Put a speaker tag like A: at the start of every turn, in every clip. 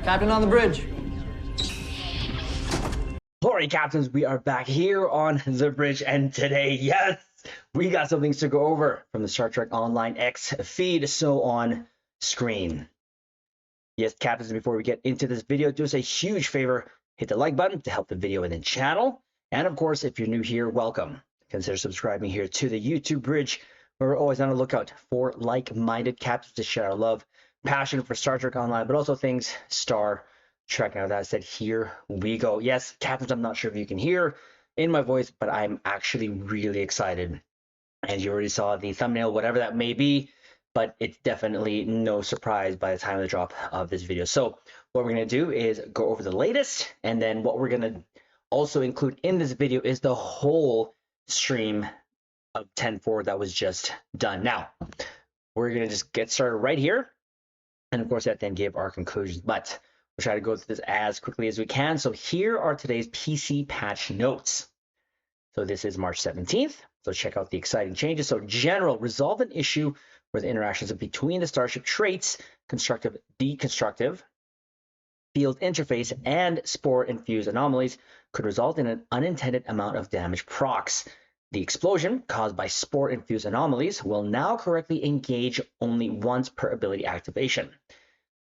A: Captain on the bridge.
B: Glory Captains, we are back here on the bridge, and today, yes, we got some things to go over from the Star Trek Online X feed, so on screen. Yes, Captains, before we get into this video, do us a huge favor, hit the like button to help the video and the channel. And of course, if you're new here, welcome. Consider subscribing here to the YouTube bridge, where we're always on the lookout for like-minded Captains to share our love, passion for Star Trek Online, but also things Star Trek. Now that said, here we go. Yes, Captains, I'm not sure if you can hear in my voice, but I'm actually really excited. And you already saw the thumbnail, whatever that may be, but it's definitely no surprise by the time of the drop of this video. So what we're going to do is go over the latest, and then what we're going to also include in this video is the whole stream of 10-4 that was just done. Now, we're going to just get started right here. And of course, that then give our conclusions, but we'll try to go through this as quickly as we can. So here are today's PC patch notes. So this is March 17th. So check out the exciting changes. So general, resolve an issue where the interactions between the starship traits, constructive, deconstructive, field interface, and spore-infused anomalies could result in an unintended amount of damage procs. The explosion caused by spore-infused anomalies will now correctly engage only once per ability activation.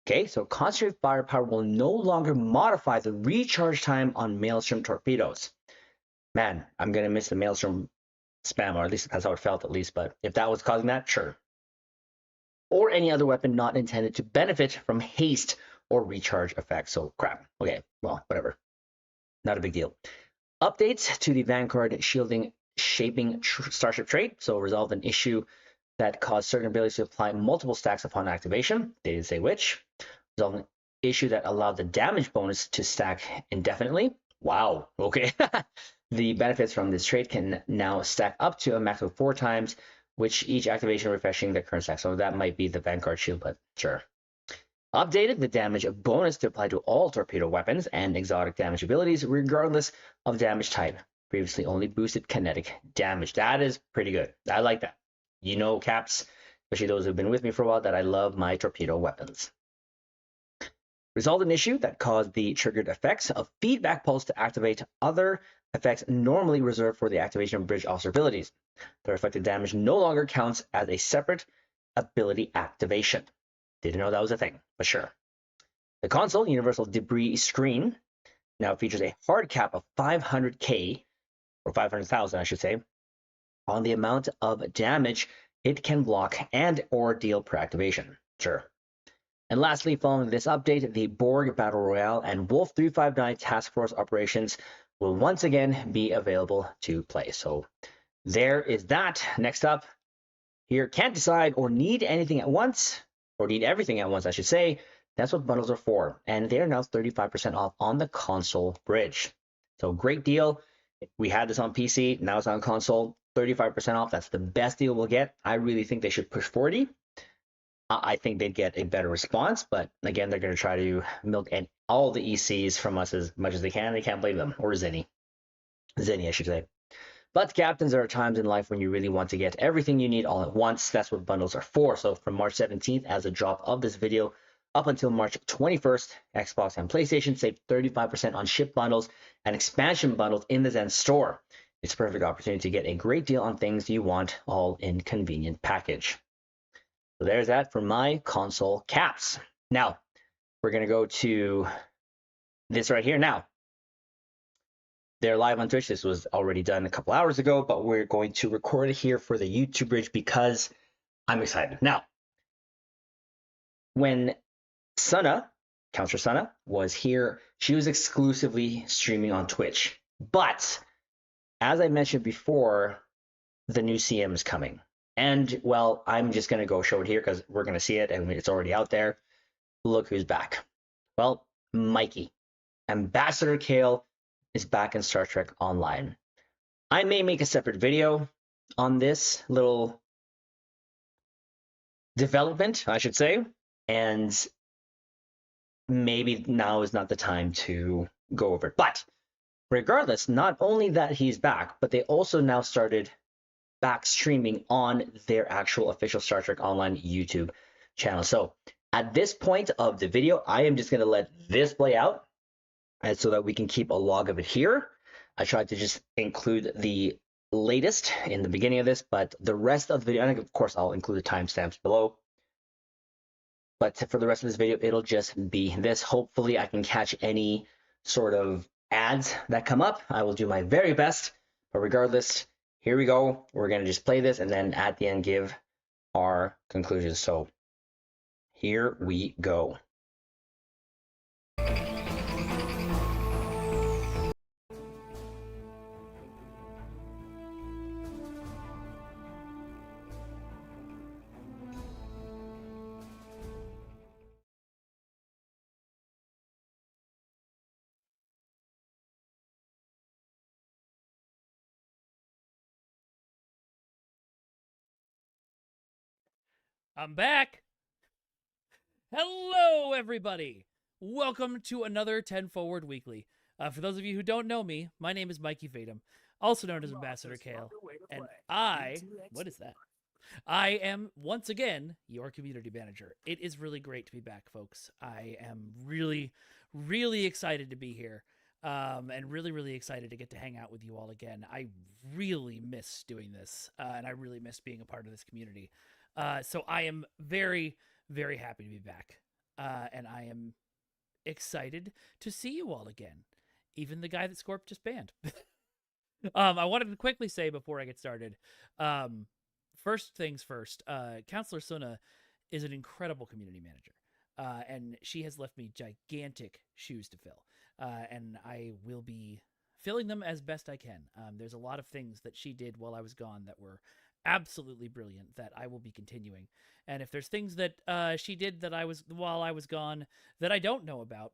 B: Okay, so concentrated firepower will no longer modify the recharge time on Maelstrom torpedoes. Man, I'm going to miss the Maelstrom spam, or at least that's how it felt at least, but if that was causing that, sure. Or any other weapon not intended to benefit from haste or recharge effects. So crap. Okay, well, whatever. Not a big deal. Updates to the Vanguard shielding shaping starship trait. So resolve an issue that caused certain abilities to apply multiple stacks upon activation. They didn't say which. Resolve an issue that allowed the damage bonus to stack indefinitely. Wow, okay. The benefits from this trait can now stack up to a maximum of 4 times, which each activation refreshing the current stack. So that might be the Vanguard shield, but sure. Updated the damage bonus to apply to all torpedo weapons and exotic damage abilities, regardless of damage type. Previously only boosted kinetic damage. That is pretty good. I like that. You know, Caps, especially those who've been with me for a while, that I love my torpedo weapons. Resolved an issue that caused the triggered effects of feedback pulse to activate other effects normally reserved for the activation of bridge officer abilities. Their affected damage no longer counts as a separate ability activation. Didn't know that was a thing, but sure. The console universal debris screen now features a hard cap of 500K, or 500,000, I should say, on the amount of damage it can block and or deal per activation. Sure. And lastly, following this update, the Borg Battle Royale and Wolf 359 Task Force operations will once again be available to play. So there is that. Next up, here, can't decide or need anything at once, or need everything at once, I should say. That's what bundles are for. And they are now 35% off on the console bridge. So great deal. We had this on PC, now it's on console, 35% off. That's the best deal we'll get. I really think they should push 40. I think they'd get a better response, but again, they're going to try to milk all the ECs from us as much as they can. They can't blame them, or Zinni, I should say. But Captains, there are times in life when you really want to get everything you need all at once. That's what bundles are for. So from March 17th, as a drop of this video, up until March 21st, Xbox and PlayStation save 35% on ship bundles and expansion bundles in the Zen store. It's a perfect opportunity to get a great deal on things you want, all in convenient package. So there's that for my console caps. Now, we're going to go to this right here now. They're live on Twitch. This was already done a couple hours ago, but we're going to record it here for the YouTube bridge because I'm excited. Now, when Sana, Counselor Sana, was here, she was exclusively streaming on Twitch. But as I mentioned before, the new CM is coming. And, well, I'm just going to go show it here because we're going to see it and it's already out there. Look who's back. Well, Mikey. Ambassador Kael is back in Star Trek Online. I may make a separate video on this little development, I should say, and maybe now is not the time to go over it. But regardless, not only that he's back, but they also now started back streaming on their actual official Star Trek Online YouTube channel. So At this point of the video, I am just going to let this play out, and so that we can keep a log of it here. I tried to just include the latest in the beginning of this, but the rest of the video, and of course I'll include the timestamps below, but for the rest of this video, it'll just be this. Hopefully I can catch any sort of ads that come up. I will do my very best, but regardless, here we go. We're going to just play this and then at the end give our conclusions. So here we go.
A: I'm back. Hello, everybody. Welcome to another 10 Forward Weekly. For those of you who don't know me, my name is Mikey Vadum, also known as Ambassador Kael, and what is that? I am, once again, your community manager. It is really great to be back, folks. I am really, really excited to be here, and really, really excited to get to hang out with you all again. I really miss doing this, and I really miss being a part of this community. So I am very, very happy to be back, and I am excited to see you all again. Even the guy that Scorp just banned. I wanted to quickly say before I get started, first things first, Counselor Suna is an incredible community manager, and she has left me gigantic shoes to fill, and I will be filling them as best I can. There's a lot of things that she did while I was gone that were absolutely brilliant that I will be continuing. And if there's things that she did that while I was gone that I don't know about,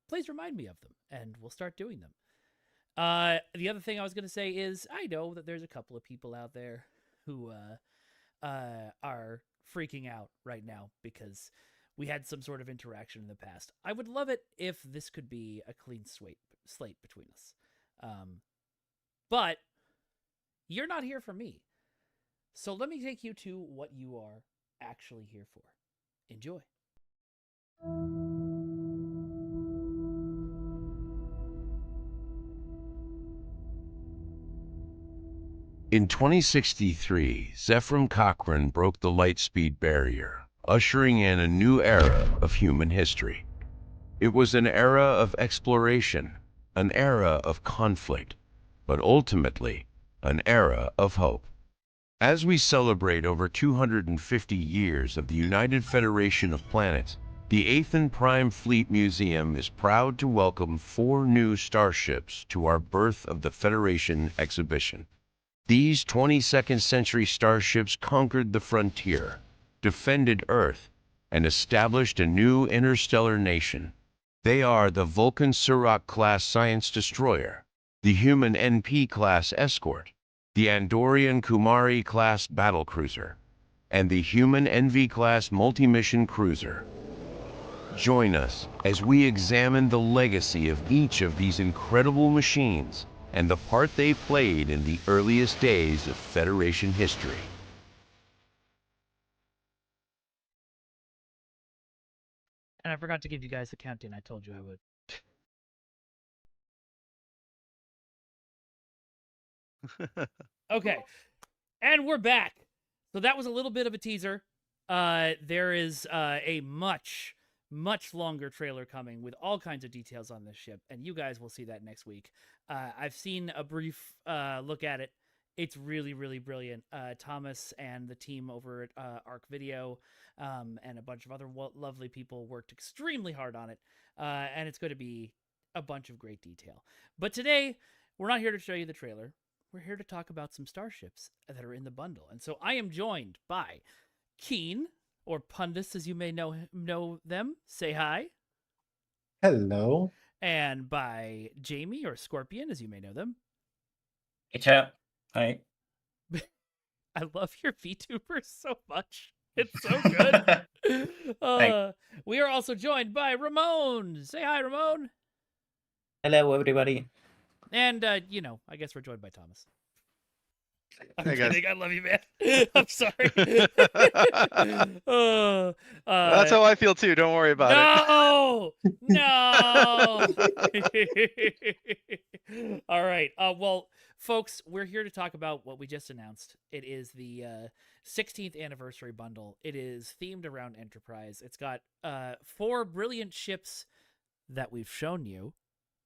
A: please remind me of them, and we'll start doing them. The other thing I was going to say is I know that there's a couple of people out there who are freaking out right now because we had some sort of interaction in the past. I would love it if this could be a clean slate between us. But you're not here for me. So let me take you to what you are actually here for. Enjoy.
C: In 2063, Zephram Cochrane broke the light speed barrier, ushering in a new era of human history. It was an era of exploration, an era of conflict, but ultimately, an era of hope. As we celebrate over 250 years of the United Federation of Planets, the Athen Prime Fleet Museum is proud to welcome 4 new starships to our Birth of the Federation exhibition. These 22nd century starships conquered the frontier, defended Earth, and established a new interstellar nation. They are the Vulcan Surak-class science destroyer, the human NP-class escort, the Andorian Kumari-class battlecruiser, and the human Envy-class multi-mission cruiser. Join us as we examine the legacy of each of these incredible machines and the part they played in the earliest days of Federation history.
A: And I forgot to give you guys the countdown I told you I would. Okay. And we're back. So that was a little bit of a teaser. There is a much longer trailer coming with all kinds of details on this ship, and you guys will see that next week. I've seen a brief look at it. It's really, really brilliant. Thomas and the team over at Arc Video and a bunch of other lovely people worked extremely hard on it, and it's going to be a bunch of great detail. But today, we're not here to show you the trailer. We're here to talk about some starships that are in the bundle. And so I am joined by Keen, or Pundus as you may know them. Say hi.
D: Hello.
A: And by Jamie, or Scorpion as you may know them.
E: Hey chat. Hi.
A: I love your VTuber so much. It's so good. We are also joined by Ramon. Say hi, Ramon.
E: Hello everybody.
A: And I guess we're joined by Thomas. I'm
F: Hey, guys.
A: kidding. I love you, man. I'm sorry. uh,
F: That's how I feel too. Don't worry about it.
A: no, no. All right. Well, folks, we're here to talk about what we just announced. It is the 16th anniversary bundle. It is themed around Enterprise. It's got 4 brilliant ships that we've shown you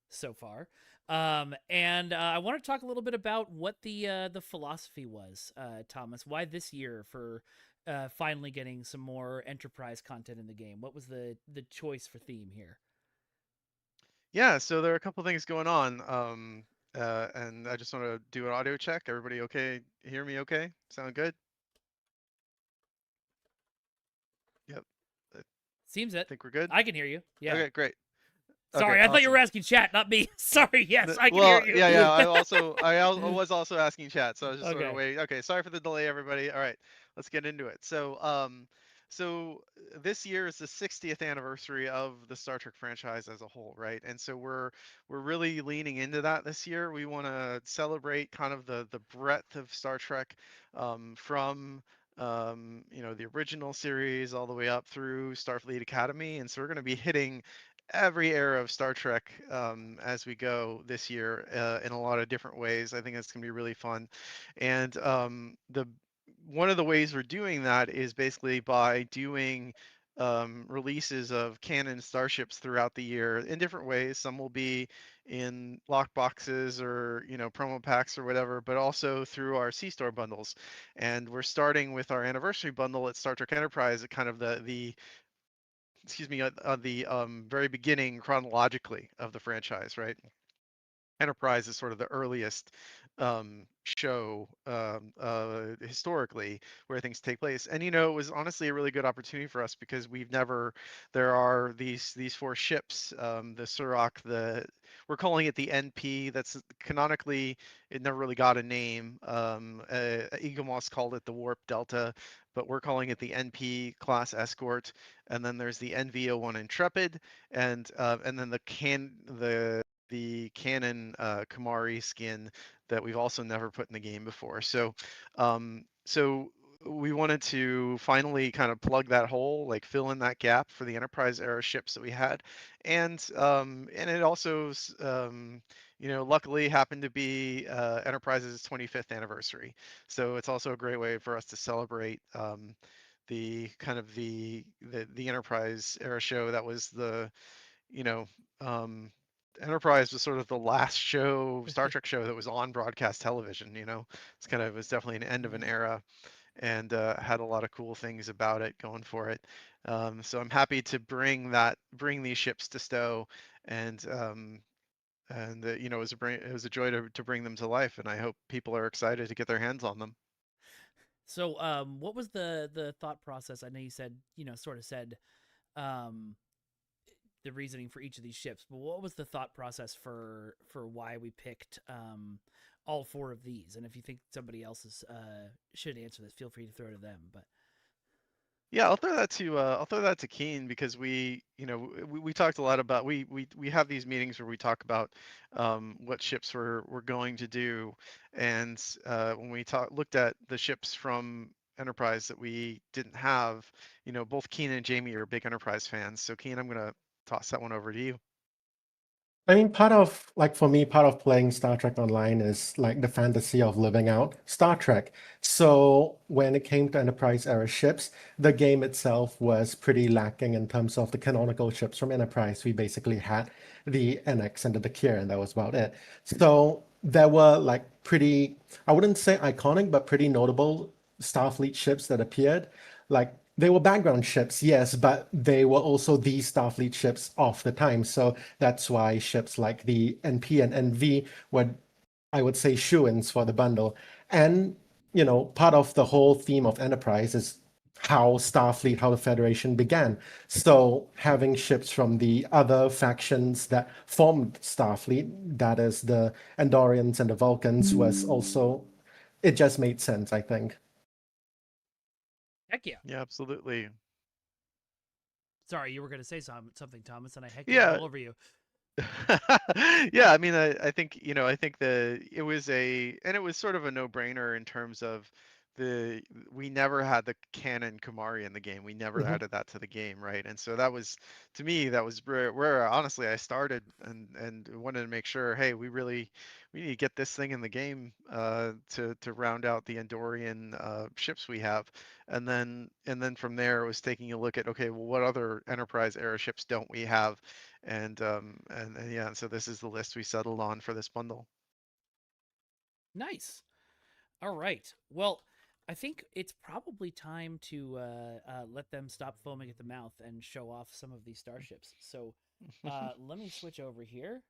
A: so far. And I want to talk a little bit about what the philosophy was, Thomas. Why this year for finally getting some more Enterprise content in the game? What was the choice for theme here?
F: Yeah, so there are a couple things going on. And I just want to do an audio check. Everybody okay? Hear me okay? Sound good? Yep. I
A: Seems it.
F: think we're good.
A: I can hear you. Yeah.
F: Okay, great.
A: Sorry,
F: Okay,
A: I thought you were
F: awesome.
A: asking chat, not me. Sorry. Yes, I can
F: Well,
A: hear you.
F: yeah, I was also asking chat, so I was just sort of
A: Okay.
F: waiting. Okay, sorry for the delay, everybody. All right, let's get into it. So this year is the 60th anniversary of the Star Trek franchise as a whole, right? And so we're really leaning into that this year. We want to celebrate kind of the breadth of Star Trek, from the original series all the way up through Starfleet Academy, and so we're going to be hitting every era of Star Trek, as we go this year, in a lot of different ways. I think it's going to be really fun. And the one of the ways we're doing that is basically by doing releases of canon starships throughout the year in different ways. Some will be in lock boxes or promo packs or whatever, but also through our C-store bundles. And we're starting with our anniversary bundle at Star Trek Enterprise at kind of the on the very beginning chronologically of the franchise, right? Enterprise is sort of the earliest show historically where things take place, and it was honestly a really good opportunity for us because there are these 4 ships, the Surak, we're calling it the NP. That's canonically, it never really got a name. Eaglemoss called it the Warp Delta, but we're calling it the NP class escort. And then there's the NV-01 Intrepid, and then the canon Kamari skin that we've also never put in the game before. So we wanted to finally kind of plug that hole, like fill in that gap for the Enterprise era ships that we had, and it also luckily happened to be Enterprise's 25th anniversary. So it's also a great way for us to celebrate the kind of the Enterprise era show that was you know, um, Enterprise was sort of the last Star Trek show that was on broadcast television. It was definitely an end of an era, and had a lot of cool things about it going for it. So I'm happy to bring these ships to Stowe, and it was a joy to bring them to life, and I hope people are excited to get their hands on them.
A: So, what was the thought process? I know you said, sort of said, um, the reasoning for each of these ships, but what was the thought process for why we picked all 4 of these? And if you think somebody else should answer this, feel free to throw it to them. But
F: Yeah, I'll throw that to Keen, because we talked a lot about, we have these meetings where we talk about what ships we're going to do, and when we looked at the ships from Enterprise that we didn't have, both Keen and Jamie are big Enterprise fans. So Keen, I'm gonna toss that one over to you.
D: I mean, for me, part of playing Star Trek Online is like the fantasy of living out Star Trek. So when it came to Enterprise era ships, the game itself was pretty lacking in terms of the canonical ships from Enterprise. We basically had the NX and the Dakir, and that was about it. So there were like pretty, I wouldn't say iconic, but pretty notable Starfleet ships that appeared. Like they were background ships, yes, but they were also the Starfleet ships of the time. So that's why ships like the NP and NV were, I would say, shoo-ins for the bundle. And, part of the whole theme of Enterprise is how Starfleet, how the Federation began. So having ships from the other factions that formed Starfleet, that is the Andorians and the Vulcans, was also, it just made sense, I think.
A: heck yeah.
F: Yeah, absolutely.
A: Sorry, you were going to say something, Thomas, and I heck
F: Yeah,
A: all over you.
F: Yeah, I mean, I think, I think it was sort of a no-brainer in terms of we never had the canon Kamari in the game. We never
D: Mhm.
F: added that to the game, right? And so that was, to me, that was where honestly I started and wanted to make sure, hey, we need to get this thing in the game to round out the Andorian ships we have. And then from there it was taking a look at, okay, well, what other Enterprise era ships don't we have? And yeah, so this is the list we settled on for this bundle.
A: Nice. All right. Well, I think it's probably time to let them stop foaming at the mouth and show off some of these starships. So let me switch over here.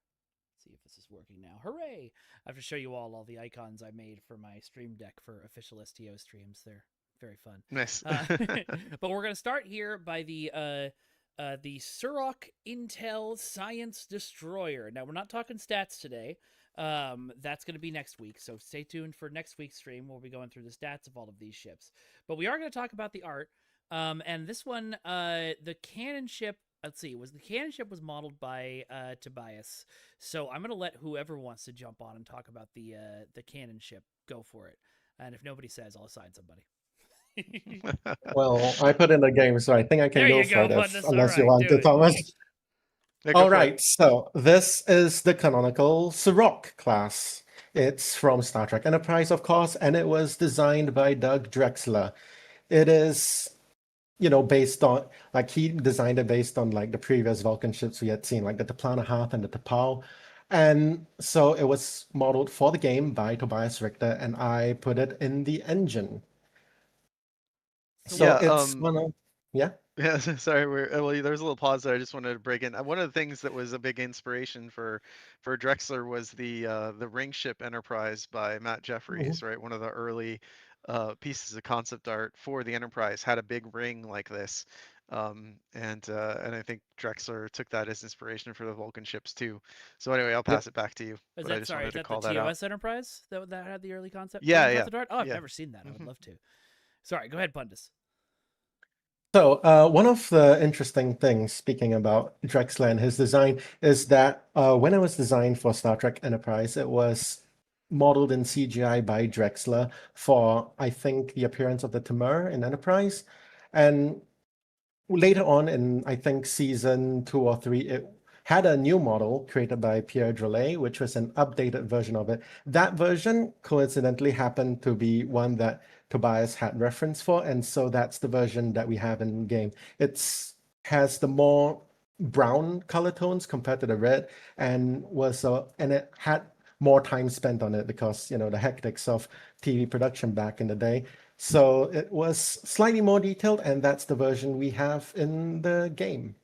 A: See if this is working now. Hooray! I have to show you all the icons I made for my stream deck for official STO streams. They're very fun.
F: Nice.
A: But we're gonna start here by the Surok Intel Science Destroyer. Now we're not talking stats today. That's going to be next week, so stay tuned for next week's stream. We'll be going through the stats of all of these ships, but we are going to talk about the art. And this one, the cannon ship. Let's see, the cannon ship was modeled by Tobias. So I'm going to let whoever wants to jump on and talk about the cannon ship go for it. And if nobody says, I'll assign somebody.
D: Well, I put in the game, so I think I can
A: There
D: go
A: you
D: for
A: go,
D: it
A: Bundes.
D: unless you
A: All right,
D: want
A: do
D: to,
A: it.
D: Thomas.
F: Yeah, go
D: All
F: for it.
D: right, so this is the canonical Sirok class. It's from Star Trek Enterprise, of course, and it was designed by Doug Drexler. It is, based on, like, he designed it based on, like, the previous Vulcan ships we had seen, like the Taplana Harp and the T'Pau. And so it was modeled for the game by Tobias Richter, and I put it in the engine. So
F: Yeah,
D: it's one of, yeah.
F: Yeah, sorry. Well, there's a little pause there. I just wanted to break in. One of the things that was a big inspiration for Drexler was the ring ship Enterprise by Matt Jeffries, right? One of the early pieces of concept art for the Enterprise had a big ring like this, and I think Drexler took that as inspiration for the Vulcan ships too. So anyway, I'll pass it back to you.
A: Is
F: But I
A: that
F: just
A: sorry?
F: wanted
A: Is
F: to
A: that the
F: call that out.
A: TOS Enterprise that had the early concept?
F: Yeah,
A: early
F: yeah,
A: concept art? Oh, I've
F: yeah.
A: never seen that. I would
F: Mhm.
A: love to. Sorry, go ahead, Pundus.
D: So, one of the interesting things, speaking about Drexler and his design, is that when it was designed for Star Trek Enterprise, it was modeled in CGI by Drexler for, I think, the appearance of the Timur in Enterprise. And later on in, I think, season 2 or 3, it had a new model created by Pierre Drolet, which was an updated version of it. That version coincidentally happened to be one that Tobias had reference for, and so that's the version that we have in game. It's has the more brown color tones compared to the red, and it had more time spent on it because the hectics of TV production back in the day. So it was slightly more detailed, and that's the version we have in the game.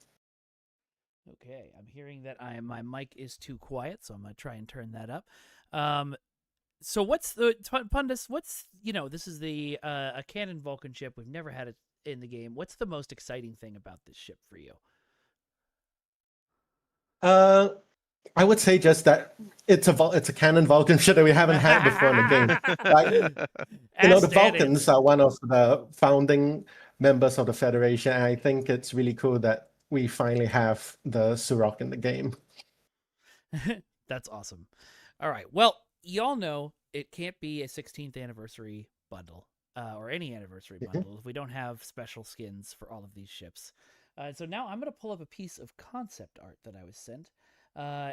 A: Okay, I'm hearing that my mic is too quiet, so I'm gonna try and turn that up. So what's the Pundus? This is the a Canon Vulcan ship. We've never had it in the game. What's the most exciting thing about this ship for you?
D: I would say just that it's a canon Vulcan ship that we haven't had before in the game. Like, the Vulcans are one of the founding members of the Federation, and I think it's really cool that we finally have the Surok in the game.
A: That's awesome. All right. Well, y'all know it can't be a 16th anniversary bundle or any anniversary bundle if we don't have special skins for all of these ships. So now I'm going to pull up a piece of concept art that I was sent,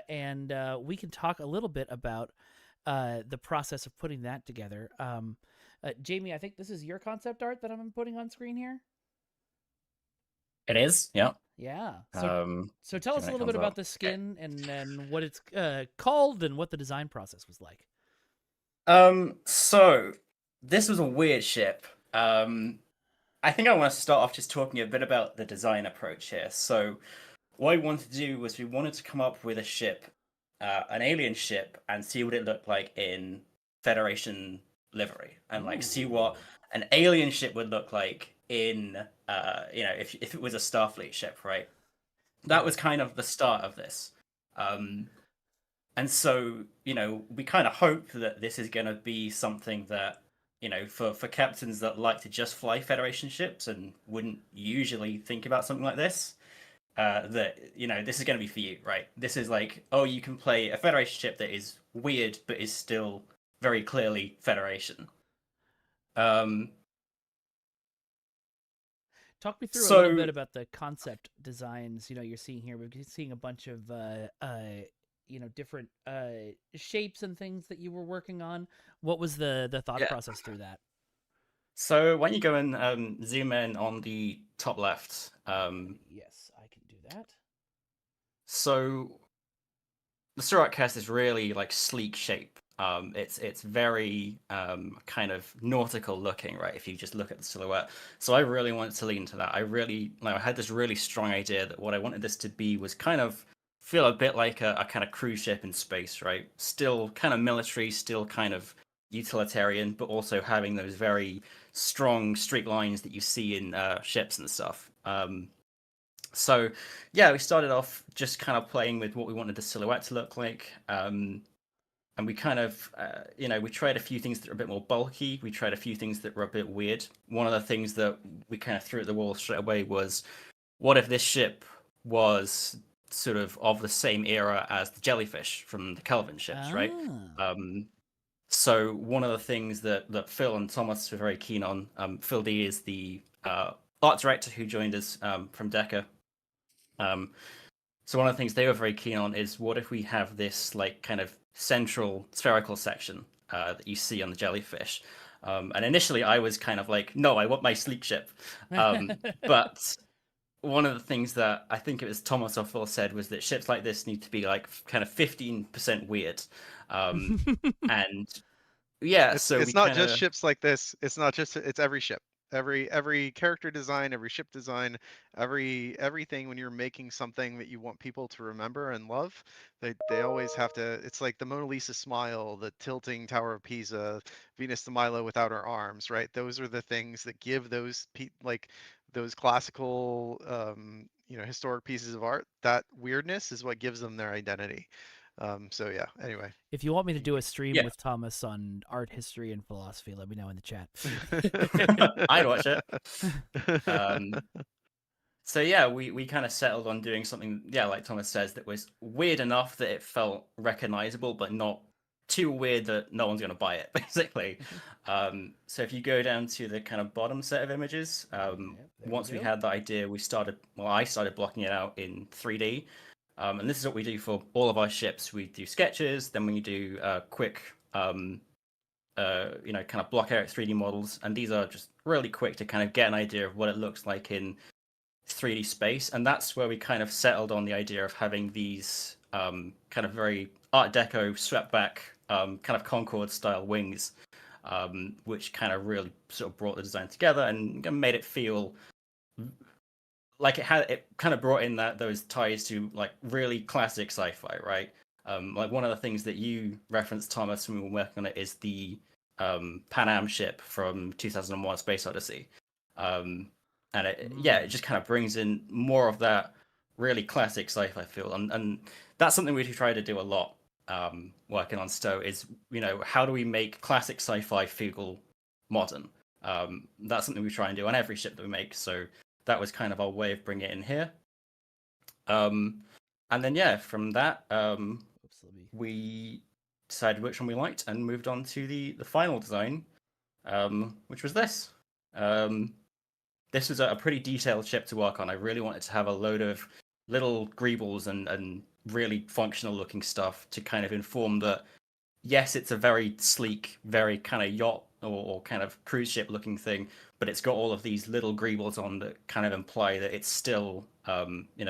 A: and we can talk a little bit about the process of putting that together. Jamie, I think this is your concept art that I'm putting on screen here.
E: It is, yeah.
A: Yeah. So tell us a little bit about the skin and what it's called and what the design process was like.
E: So this was a weird ship. I think I want to start off just talking a bit about the design approach here. So what we wanted to do was we wanted to come up with a ship, an alien ship, and see what it looked like in Federation livery, and like see what an alien ship would look like in, if it was a Starfleet ship, right? That was kind of the start of this. And so, we kind of hope that this is going to be something that, for captains that like to just fly Federation ships and wouldn't usually think about something like this, that this is going to be for you, right? This is like, oh, you can play a Federation ship that is weird but is still very clearly Federation.
A: Talk me through a little
E: So
A: bit about the concept designs. You're seeing here. We're seeing a bunch of different shapes and things that you were working on. What was the thought
E: yeah,
A: process through that?
E: so when you go and zoom in on the top left,
A: Yes, I can do that.
E: so the Surat has this really like sleek shape. It's very kind of nautical looking, right? If you just look at the silhouette. So I really wanted to lean into that. I had this really strong idea that what I wanted this to be was kind of feel a bit like a kind of cruise ship in space, right? Still kind of military, still kind of utilitarian, but also having those very strong streak lines that you see in ships and stuff. So yeah, we started off just kind of playing with what we wanted the silhouette to look like. And we kind of, we tried a few things that were a bit more bulky. We tried a few things that were a bit weird. One of the things that we kind of threw at the wall straight away was, what if this ship was sort of the same era as the jellyfish from the Kelvin ships, right? So one of the things that Phil and Thomas were very keen on, Phil D is the art director who joined us from Decca. So one of the things they were very keen on is, what if we have this like kind of central spherical section that you see on the jellyfish? And initially I was kind of like, no, I want my sleek ship. But one of the things that I think it was Thomas or Phil said was that ships like this need to be like kind of 15% weird. And yeah,
F: It's
E: so
F: it's
E: we
F: not
E: kind
F: just
E: of
F: ships like this. It's every ship. Every character design, every ship design, everything when you're making something that you want people to remember and love, they always have to, it's like the Mona Lisa smile, the tilting Tower of Pisa, Venus de Milo without her arms, right? Those are the things that give like those classical historic pieces of art, that weirdness is what gives them their identity. So yeah, anyway.
A: If you want me to do a stream
E: yeah,
A: with Thomas on art history and philosophy, let me know in the chat.
E: I'd watch it. Um, So yeah, we kind of settled on doing something, yeah, like Thomas says, that was weird enough that it felt recognizable, but not too weird that no one's going to buy it, basically. So if you go down to the kind of bottom set of images, once we had the idea, I started blocking it out in 3D. And this is what we do for all of our ships. We do sketches, then we do quick, kind of block out 3D models. And these are just really quick to kind of get an idea of what it looks like in 3D space, and that's where we kind of settled on the idea of having these kind of very Art Deco swept back kind of Concorde style wings, which kind of really sort of brought the design together and made it feel like it kind of brought in those ties to like really classic sci-fi, right? Like one of the things that you referenced, Thomas, when we were working on it is the Pan Am ship from 2001: Space Odyssey. And it just kind of brings in more of that really classic sci-fi feel, and that's something we try to do a lot working on Stowe is, how do we make classic sci-fi feel modern? That's something we try and do on every ship that we make, so that was kind of our way of bringing it in here. And then yeah, from that we decided which one we liked and moved on to the final design, which was this. This was a pretty detailed ship to work on. I really wanted to have a load of little greebles and really functional looking stuff to kind of inform that, yes, it's a very sleek, very kind of yacht or kind of cruise ship looking thing, but it's got all of these little greebles on that kind of imply that it's still,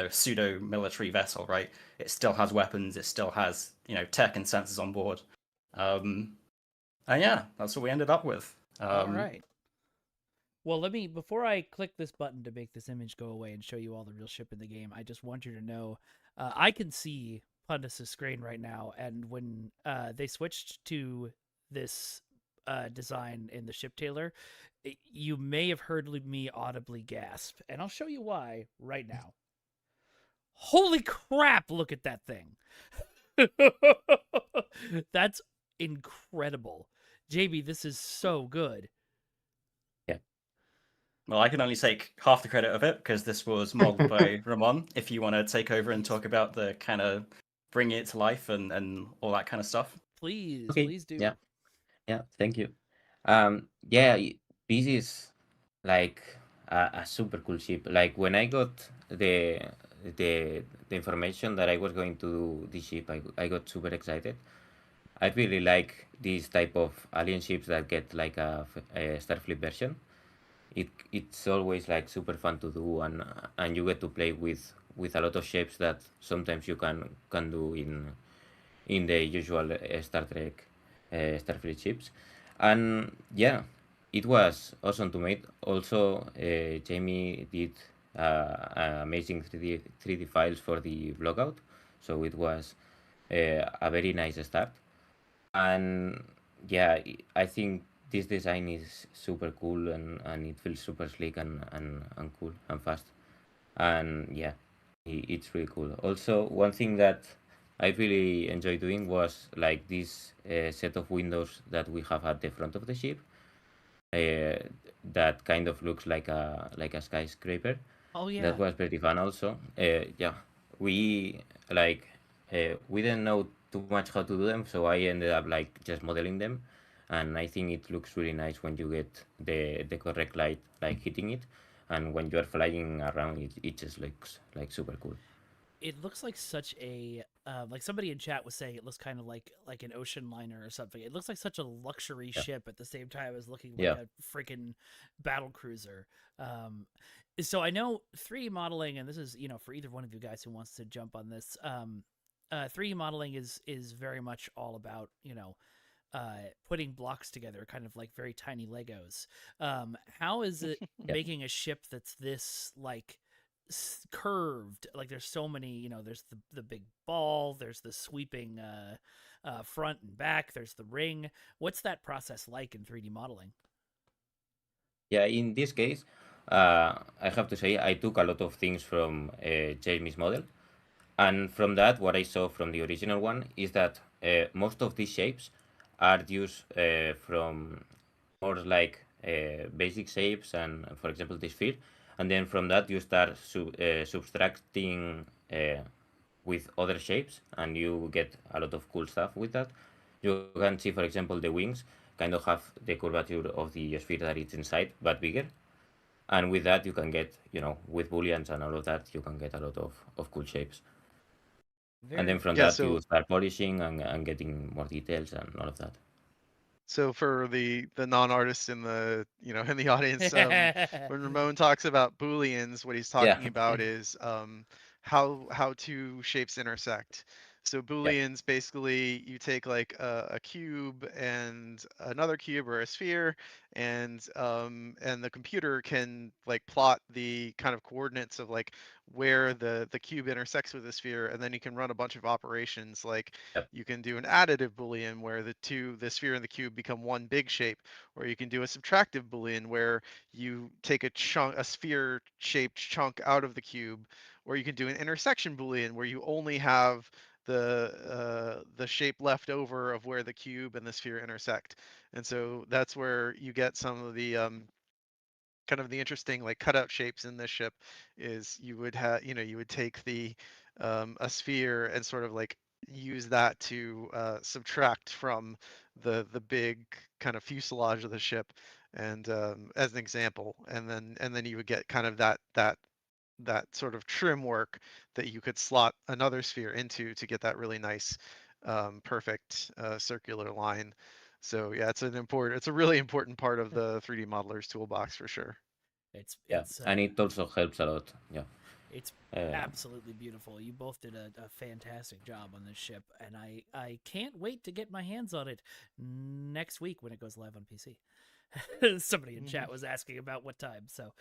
E: pseudo military vessel, right? It still has weapons, it still has, tech and sensors on board. And yeah, that's what we ended up with.
A: All right. Well, before I click this button to make this image go away and show you all the real ship in the game, I just want you to know, I can see Pundus' screen right now, and when they switched to this design in the ship tailor, you may have heard me audibly gasp, and I'll show you why right now. Holy crap, look at that thing. That's incredible. JB, this is so good.
E: Well, I can only take half the credit of it because this was modeled by Ramon. If you want to take over and talk about the kind of bringing it to life and all that kind of stuff.
A: Please,
G: Okay.
A: please do.
G: Yeah. Thank you. Yeah, this is like a super cool ship. Like when I got the information that I was going to do this ship, I got super excited. I really like this type of alien ships that get like a Starfleet version. It's always like super fun to do, and you get to play with a lot of shapes that sometimes you can do in the usual Star Trek Starfleet ships. And yeah, it was awesome to make. Also, Jamie did amazing 3D files for the blogout, so it was a very nice start. And yeah, I think this design is super cool, and it feels super sleek and cool and fast. And yeah, it's really cool. Also, one thing that I really enjoy doing was like this set of windows that we have at the front of the ship, uh, that kind of looks like a skyscraper.
A: Oh yeah.
G: That was very fun also. Yeah, we like we didn't know too much how to do them, so I ended up like just modeling them, and I think it looks really nice when you get the correct light like hitting it, and when you are flying around, it just looks like super cool.
A: It looks like such a like somebody in chat was saying it looks kind of like an ocean liner or something. It looks like such a luxury
G: Yeah.
A: ship at the same time as looking like
G: Yeah.
A: a freaking battle cruiser. So I know 3D modeling, and this is for either one of you guys who wants to jump on this. 3D modeling is very much all about putting blocks together, kind of like very tiny Legos. How is it
G: Yeah.
A: making a ship that's this like curved? Like there's so many, there's the big ball, there's the sweeping front and back, there's the ring. What's that process like in 3D modeling?
G: Yeah, in this case, I have to say I took a lot of things from Jamie's model, and from that, what I saw from the original one is that most of these shapes are used from more like basic shapes, and for example, the sphere, and then from that you start subtracting with other shapes, and you get a lot of cool stuff with that. You can see, for example, the wings kind of have the curvature of the sphere that it's inside, but bigger. And with that, you can get, with booleans and all of that, you can get a lot of cool shapes. And then from
F: Yeah,
G: that,
F: so
G: you start polishing and getting more details and all of that.
F: so for the non-artists in the in the audience, when Ramon talks about booleans, what he's
G: Yeah.
F: talking about is how two shapes intersect. So booleans, basically you take like a cube and another cube or a sphere, and the computer can like plot the kind of coordinates of like where the cube intersects with the sphere, and then you can run a bunch of operations like
G: Yep.
F: you can do an additive boolean where the sphere and the cube become one big shape, or you can do a subtractive boolean where you take a sphere shaped chunk out of the cube, or you can do an intersection boolean where you only have the shape left over of where the cube and the sphere intersect. And so that's where you get some of the kind of the interesting like cutout shapes in this ship. Is you would have you would take the a sphere and sort of like use that to subtract from the big kind of fuselage of the ship, and as an example, and then you would get kind of that sort of trim work that you could slot another sphere into to get that really nice perfect circular line. So yeah, it's a really important part of the 3D modeler's toolbox for sure.
A: it's
G: Yeah.
A: it's
G: And it also helps a lot. Yeah.
A: it's
G: Uh,
A: absolutely beautiful. You both did a fantastic job on this ship, and I can't wait to get my hands on it next week when it goes live on PC. Somebody in chat was asking about what time. So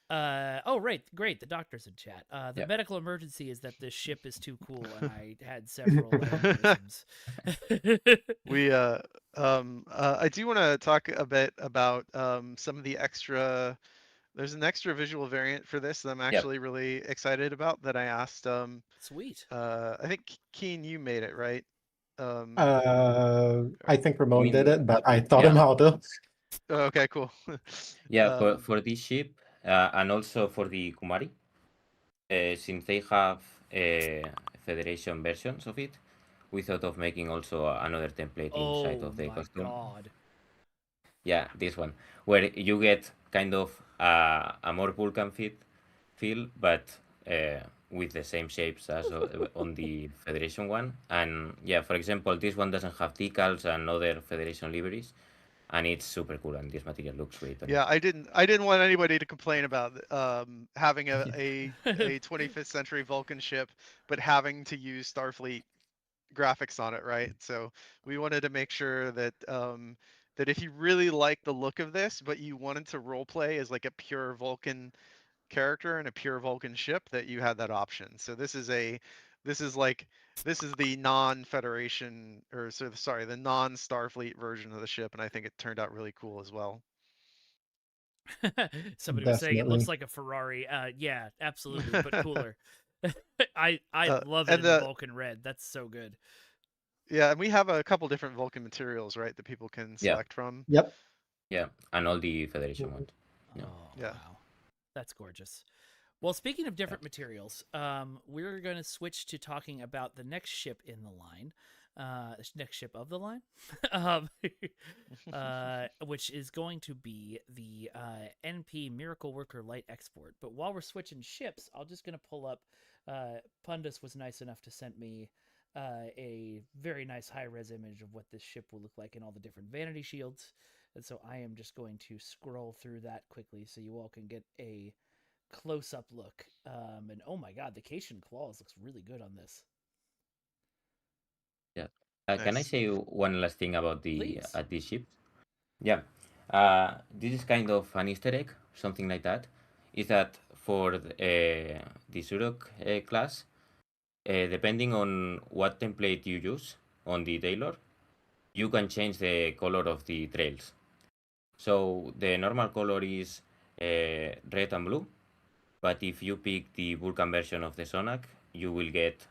A: oh right, great, the doctor's in chat. The
G: Yeah.
A: medical emergency is that this ship is too cool, and I had several aneurysms.
F: We I do want to talk a bit about some of the extra. There's an extra visual variant for this that I'm actually really excited about that I asked
A: Sweet.
F: I think Keen, you made it, right?
D: I think
G: I
D: Ramon did
G: mean,
D: it, but I taught him
G: yeah.
D: how to.
F: Okay, cool.
G: Yeah, for this ship, and also for the Kumari, since they have Federation versions of it, we thought of making also another template inside
A: Oh
G: of the
A: my
G: costume.
A: god.
G: Yeah, this one, where you get kind of a more Vulcan feel, but with the same shapes as on the Federation one. And yeah, for example, this one doesn't have decals and other Federation liveries, and it's super cool, and this material looks great on it.
F: Yeah, I didn't want anybody to complain about having a 25th century Vulcan ship, but having to use Starfleet graphics on it, right? So we wanted to make sure that that if you really like the look of this, but you wanted to role play as like a pure Vulcan character and a pure Vulcan ship, that you had that option. So this is the non-Federation, or sorry, the non-Starfleet version of the ship, and I think it turned out really cool as well.
A: Somebody was saying it looks
D: Definitely.
A: like a Ferrari. Yeah, absolutely, but cooler. I love it
F: And
A: in the Vulcan red. That's so good.
F: yeah, and we have a couple different Vulcan materials, right, that people can
G: Yeah.
F: select from.
D: Yep.
G: Yeah, and all the Federation ones. Yeah.
A: Oh
F: Yeah.
A: wow, that's gorgeous. Well, speaking of different materials, we're going to switch to talking about the next ship in the line, next ship of the line, which is going to be the NP Miracle Worker Light Export. But while we're switching ships, I'm just going to pull up. Pundus was nice enough to send me a very nice high-res image of what this ship will look like in all the different vanity shields. And so I am just going to scroll through that quickly so you all can get a close-up look. And oh my god, the Cation claws looks really good on this.
G: Yeah. Can I
F: Nice.
G: say one last thing about
A: Please.
G: this ship? Yeah. This is kind of an Easter egg, something like that. Is that for the Surok class, depending on what template you use on the tailor, you can change the color of the trails. So the normal color is red and blue, but if you pick the Vulcan version of the Sonak, you will get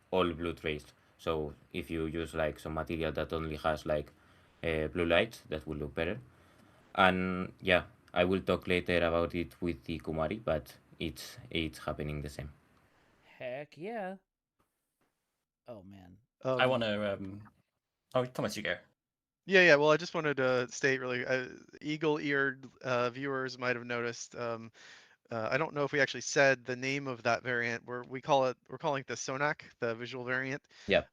G: all blue trails. So if you use like some material that only has like blue lights, that will look better. And yeah, I will talk later about it with the Kumari, but it's happening the same.
A: Heck yeah. Oh man.
H: I want to. Oh, Thomas, you go.
F: Yeah. Well, I just wanted to state really, eagle-eared viewers might have noticed. I don't know if we actually said the name of that variant. We're calling it the Sonak, the visual variant.
G: Yeah.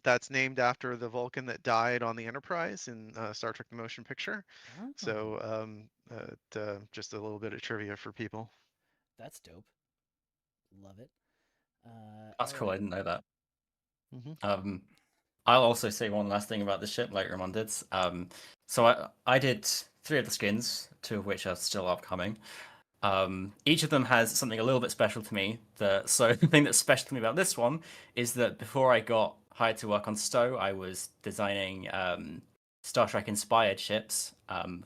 F: That's named after the Vulcan that died on the Enterprise in Star Trek: The Motion Picture.
A: Oh,
F: So just a little bit of trivia for people.
A: that's dope. Love it.
H: That's cool. I didn't know that.
F: Mhm.
H: I'll also say one last thing about the ship, like Ramon did. So I did 3 of the skins, 2 of which are still upcoming. Each of them has something a little bit special to me. So the thing that's special to me about this one is that before I got hired to work on Stowe, I was designing Star Trek inspired ships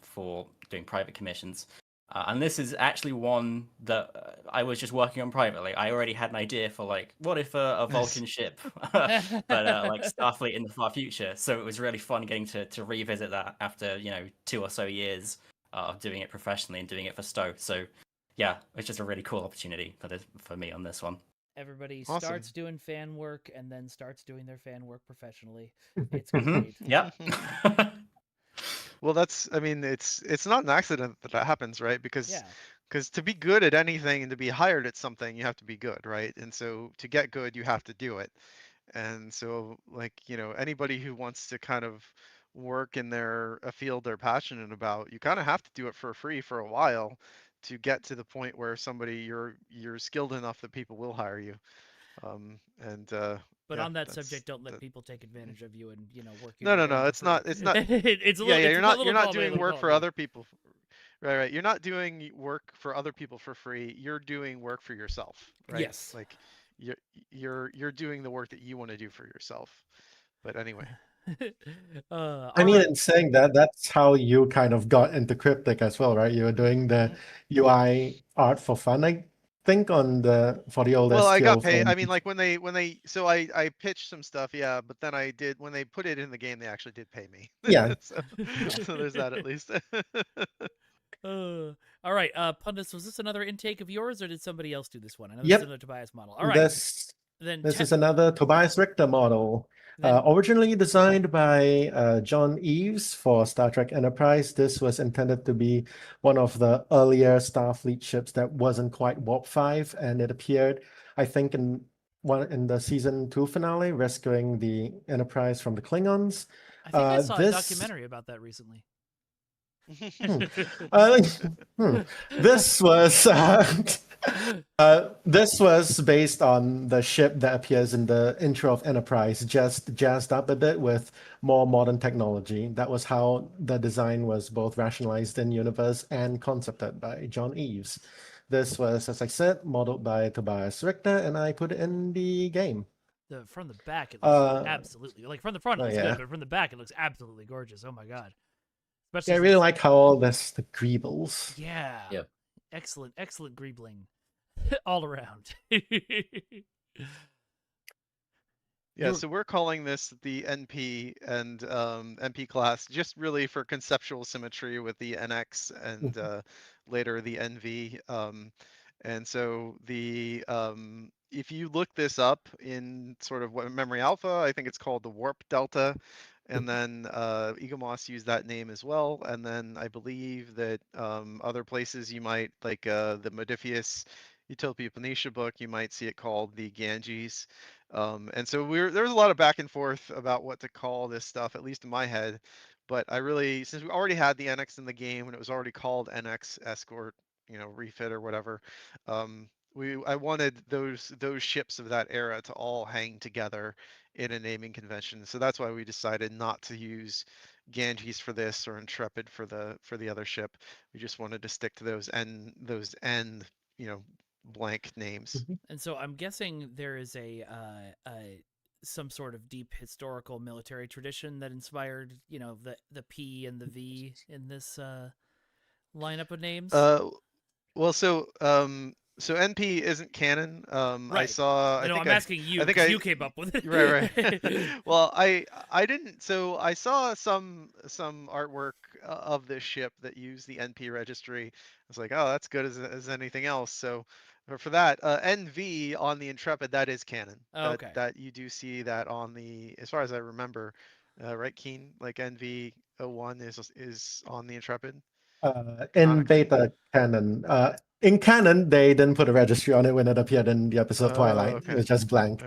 H: for doing private commissions. And this is actually one that I was just working on privately. I already had an idea for like, what if a Vulcan ship, but like Starfleet in the far future. So it was really fun getting to revisit that after 2 or so years of doing it professionally and doing it for Stowe. So yeah, it's just a really cool opportunity for me on this one.
A: Everybody
F: Awesome.
A: starts doing fan work and then starts doing their fan work professionally. It's great.
H: Yeah.
F: Well, it's not an accident that happens, right? Because
A: Yeah.
F: to be good at anything and to be hired at something, you have to be good, right? And so to get good, you have to do it. And so, like, anybody who wants to kind of work in a field they're passionate about, you kind of have to do it for free for a while to get to the point where you're skilled enough that people will hire you.
A: But
F: Yeah,
A: on that
F: that's
A: subject, don't let
F: that.
A: people take advantage of you and work you.
F: No. It's not. It's not.
A: It's a
F: Yeah,
A: little.
F: yeah.
A: It's
F: You're
A: a
F: not.
A: little
F: You're not
A: column A,
F: doing
A: little
F: work for
A: column B.
F: other people. Right. You're not doing work for other people for free. You're doing work for yourself. Right.
A: Yes.
F: Like you're doing the work that you want to do for yourself. But anyway.
D: I mean, in saying that, that's how you kind of got into Cryptic as well, right? You were doing the UI art for fun, think on for the old
F: Well, I got
D: STO
F: paid. I
D: phone.
F: mean, like when they so I pitched some stuff, yeah, but then I did when they put it in the game, they actually did pay me.
D: Yeah.
F: So there's that at least.
A: All right, Pundits, was this another intake of yours, or did somebody else do this one? I know this
D: Yep.
A: is another Tobias model. All right,
D: This
A: then
D: this is another Tobias Richter model.
A: Then-
D: Originally designed by John Eves for Star Trek Enterprise, this was intended to be one of the earlier Starfleet ships that wasn't quite Warp 5, and it appeared, I think, in the season 2 finale, rescuing the Enterprise from the Klingons.
A: I think I saw a
D: this
A: documentary about that recently.
D: This was this was based on the ship that appears in the intro of Enterprise, just jazzed up a bit with more modern technology. That was how the design was both rationalized in universe and concepted by John Eves. This was, as I said, modeled by Tobias Richter, and I put it in the game.
A: From the back, it looks absolutely like from the front it looks
D: yeah.
A: good, but from the back it looks absolutely gorgeous. Oh my god!
D: Yeah, I really like how all this the greebles.
A: Yeah.
G: Yep.
A: Excellent, excellent greebling all around.
F: Yeah, so we're calling this the NP and NP class just really for conceptual symmetry with the NX and later the NV. And so the if you look this up in sort of what Memory Alpha, I think it's called the Warp Delta. And then Eaglemoss used that name as well. And then I believe that other places you might, like the Modifius Utopia Planitia book, you might see it called the Ganges. And so there was a lot of back and forth about what to call this stuff, at least in my head. But I really, since we already had the NX in the game and it was already called NX Escort, refit or whatever, I wanted those ships of that era to all hang together in a naming convention. So that's why we decided not to use Ganges for this or Intrepid for the other ship. We just wanted to stick to those end blank names.
A: And so I'm guessing there is a some sort of deep historical military tradition that inspired, the P and the V in this lineup of names.
F: Well, so NP isn't canon.
A: Right.
F: I saw.
A: No, I'm asking you.
F: I think
A: you came up with it.
F: Right. Well, I didn't. So I saw some artwork of this ship that used the NP registry. I was like, oh, that's good as anything else. So for that, NV on the Intrepid, that is canon.
A: Okay.
F: That you do see that on the, as far as I remember, right, Keen? Like NV01 is on the Intrepid.
D: In
F: Canonically?
D: beta canon. In canon, they didn't put a registry on it when it appeared in the episode Twilight.
F: Okay.
D: It was just blank.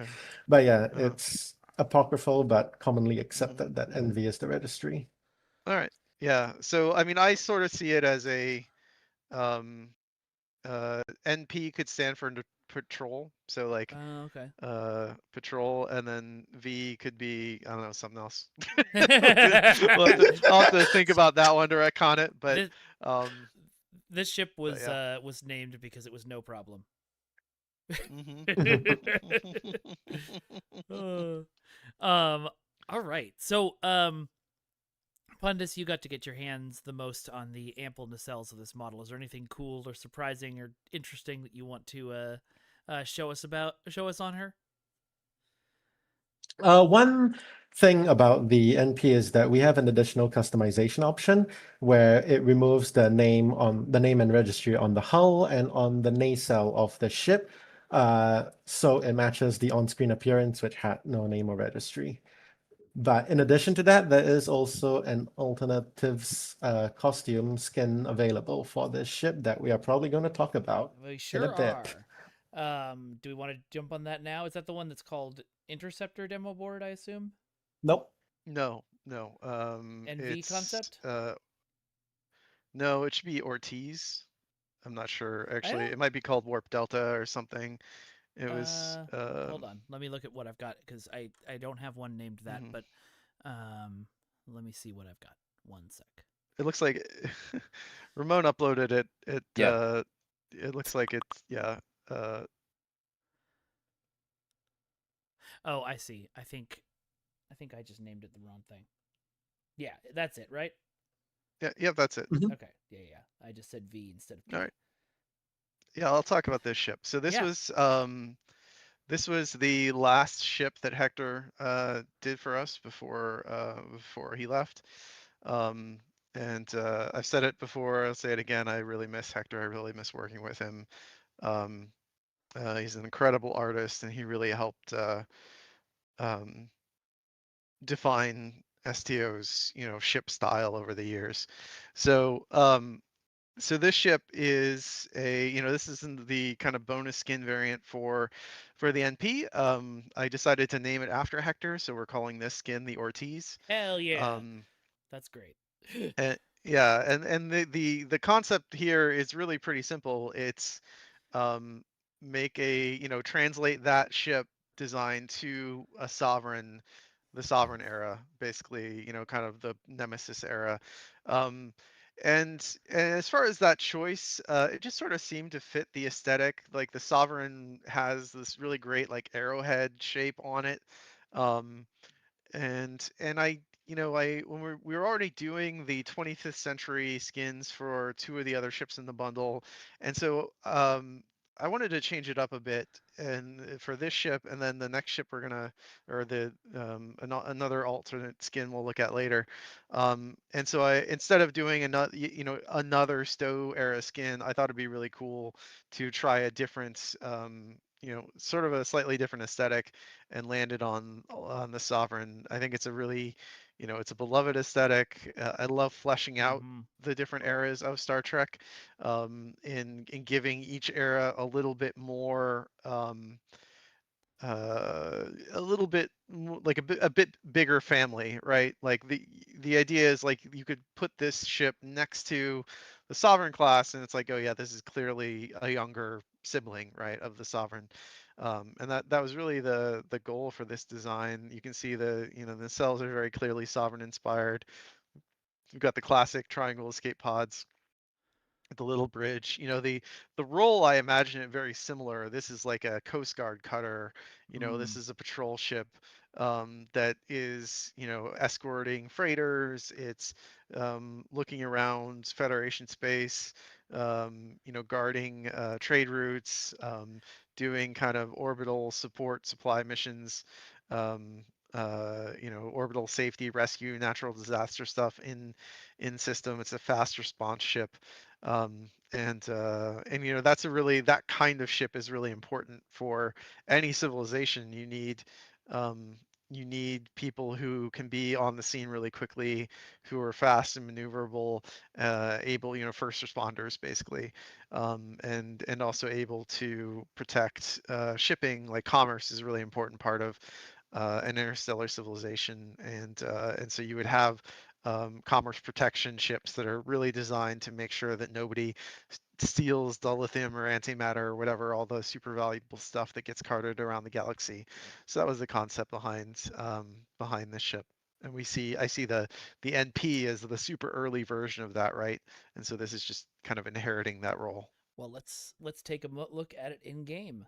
D: But yeah,
F: Uh-huh.
D: it's apocryphal, but commonly accepted that NV is the registry.
F: All right. Yeah. So I mean, I sort of see it as a NP could stand for patrol. So like
A: okay.
F: patrol, and then V could be, I don't know, something else. I'll have to think about that one to retcon it. But
A: this ship was
F: yeah.
A: Was named because it was no problem. All right. So Pundus, you got to get your hands the most on the ample nacelles of this model. Is there anything cool or surprising or interesting that you want to show us on her?
D: One thing about the NP is that we have an additional customization option where it removes the name and registry on the hull and on the nacelle of the ship. So it matches the on-screen appearance, which had no name or registry. But in addition to that, there is also an alternatives costume skin available for this ship that we are probably going to talk about in a bit.
A: Do we want to jump on that now? Is that the one that's called Interceptor Demo Board, I assume?
D: Nope.
F: No.
A: NV concept?
F: No, it should be Ortiz. I'm not sure. Actually, it might be called Warp Delta or something. It was.
A: Hold on. Let me look at what I've got because I don't have one named that, but let me see what I've got. 1 sec.
F: It looks like Ramon uploaded it. It looks like it's
A: Oh, I see. I think I just named it the wrong thing. Yeah, that's it, right?
F: Yeah, that's it.
A: Okay. Yeah. I just said V instead of K.
F: All right. Yeah, I'll talk about this ship. So
A: Yeah.
F: this was the last ship that Hector did for us before he left. And I've said it before, I'll say it again. I really miss Hector. I really miss working with him. Um, he's an incredible artist, and he really helped um, define STO's ship style over the years. So so this ship is this is in the kind of bonus skin variant for the NP. I decided to name it after Hector, so we're calling this skin the Ortiz.
A: Hell yeah.
F: Um,
A: That's great.
F: and yeah, and the concept here is really pretty simple. It's um, make translate that ship design to the sovereign era, basically, kind of the Nemesis era. Um, and as far as that choice, it just sort of seemed to fit the aesthetic. Like the sovereign has this really great like arrowhead shape on it. Um, and I when we were already doing the 25th century skins for two of the other ships in the bundle, and so I wanted to change it up a bit, and for this ship, and then the next ship we're gonna, or the another alternate skin we'll look at later. And so I, instead of doing another Stowe era skin, I thought it'd be really cool to try a different sort of a slightly different aesthetic, and landed on the Sovereign. I think it's a really, it's a beloved aesthetic. I love fleshing out
A: Mhm.
F: the different eras of Star Trek, in giving each era a little bit more, a little bit like a bit bigger family, right? Like the idea is like you could put this ship next to the Sovereign class, and it's like, oh yeah, this is clearly a younger sibling, right, of the Sovereign. And that was really the goal for this design. You can see the cells are very clearly Sovereign inspired. We've got the classic triangle escape pods, the little bridge. The role, I imagine it very similar. This is like a Coast Guard cutter. This is a patrol ship, that is escorting freighters. It's looking around Federation space, guarding trade routes, doing kind of orbital support supply missions, orbital safety, rescue, natural disaster stuff in system. It's a fast response ship. And that's that kind of ship is really important for any civilization. You need people who can be on the scene really quickly, who are fast and maneuverable, able, first responders basically, and also able to protect shipping. Like commerce is a really important part of an interstellar civilization, and so you would have commerce protection ships that are really designed to make sure that nobody steals the lithium or antimatter or whatever, all the super valuable stuff that gets carted around the galaxy. So that was the concept behind this ship. And I see the NP as the super early version of that, right? And so this is just kind of inheriting that role.
A: Well, let's take a look at it in game.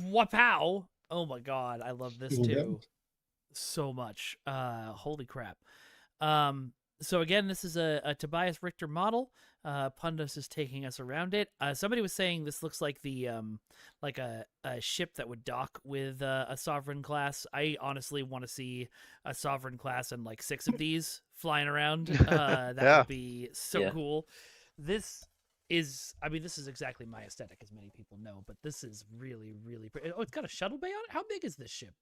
A: Wapow! Oh my god, I love this
D: Yep.
A: too so much. Holy crap. Um, so again, this is a Tobias Richter model. Pundus is taking us around it. Somebody was saying this looks like the like a ship that would dock with a Sovereign class. I honestly want to see a Sovereign class and like 6 of these flying around. That
F: Yeah.
A: would be so
G: Yeah.
A: cool. This is, I mean, this is exactly my aesthetic, as many people know, but this is really, really pretty. Oh, it's got a shuttle bay on it. How big is this ship?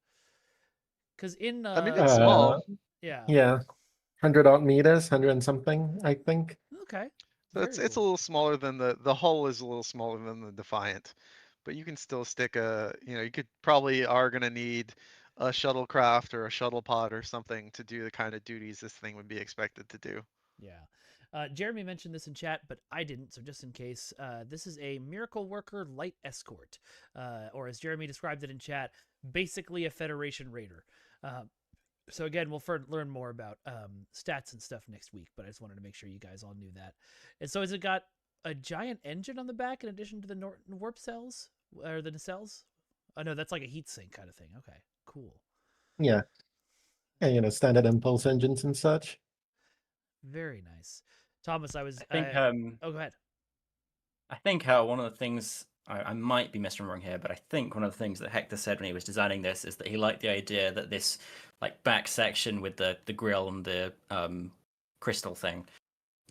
A: Because in
F: I mean, it's small.
A: yeah,
D: Yeah, 100 odd meters, 100 and something, I think.
A: okay,
F: So
A: very
F: it's a
A: cool.
F: little smaller than the hull is a little smaller than the Defiant, but you can still stick you could probably are gonna need a shuttlecraft or a shuttle pod or something to do the kind of duties this thing would be expected to do.
A: Yeah. Jeremy mentioned this in chat, but I didn't, so just in case, this is a Miracle Worker Light Escort, or as Jeremy described it in chat, basically a Federation Raider. So again, we'll learn more about stats and stuff next week, but I just wanted to make sure you guys all knew that. And so has it got a giant engine on the back in addition to the warp cells, or the nacelles? Oh no, that's like a heat sink kind of thing. Okay, cool.
D: Yeah. And standard impulse engines and such.
A: Very nice. Thomas, I was...
H: I think
A: oh, go ahead.
H: I think one of the things I might be misremembering here, but I think one of the things that Hector said when he was designing this is that he liked the idea that this like back section with the grill and the crystal thing.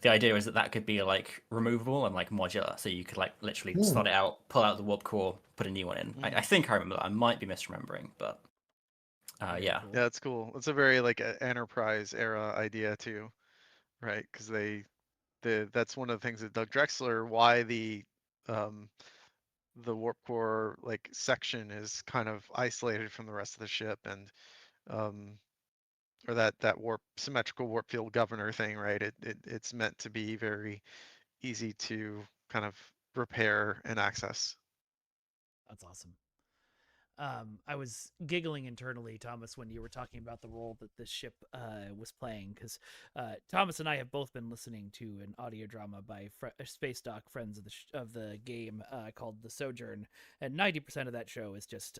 H: The idea is that that could be like removable and like modular, so you could like literally slot it out, pull out the warp core, put a new one in. I think I remember that. I might be misremembering, but yeah.
A: Cool.
F: Yeah, it's cool. It's a very like enterprise era idea too, right? Because that's one of the things that Doug Drexler, why the warp core like section is kind of isolated from the rest of the ship, and or that symmetrical warp field governor thing, right? It's meant to be very easy to kind of repair and access.
A: That's awesome. I was giggling internally, Thomas, when you were talking about the role that this ship was playing, because Thomas and I have both been listening to an audio drama by Space Doc friends of the game called The Sojourn, and 90% of that show is just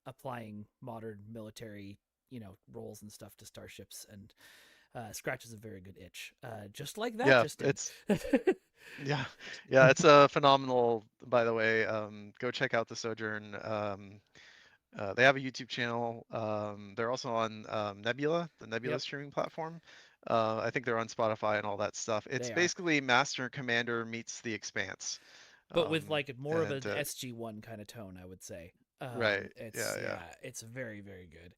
A: applying modern military, roles and stuff to starships, and scratches a very good itch, just like that.
F: Yeah,
A: just did.
F: Yeah, it's a phenomenal. By the way, go check out The Sojourn. They have a YouTube channel. They're also on Nebula, the Nebula streaming platform. I think they're on Spotify and all that stuff. It's basically Master and Commander meets The Expanse,
A: but with like more of an SG-1 kind of tone, I would say.
F: Right.
A: It's very, very good.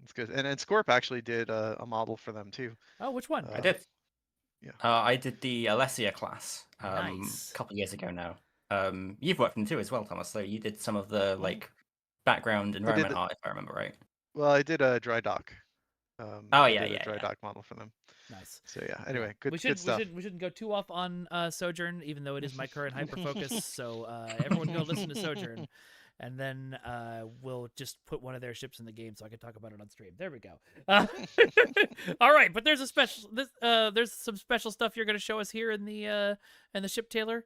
F: It's good. And Scorp actually did a model for them too.
A: Oh, which one?
H: I did.
F: Yeah.
H: I did the Alessia class
A: Nice.
H: a couple of years ago now. You've worked in too as well, Thomas. So you did some of the like background environment art, if I remember right.
F: Well, I did a dry dock.
H: I
F: did a dry dock model for them.
A: Nice.
F: So yeah. Anyway, good
A: We
F: stuff.
A: shouldn't go too off on Sojourn, even though it is my current hyper focus. So everyone go listen to Sojourn, and then we'll just put one of their ships in the game so I can talk about it on stream. There we go. All right, but there's there's some special stuff you're going to show us here in the ship, Taylor.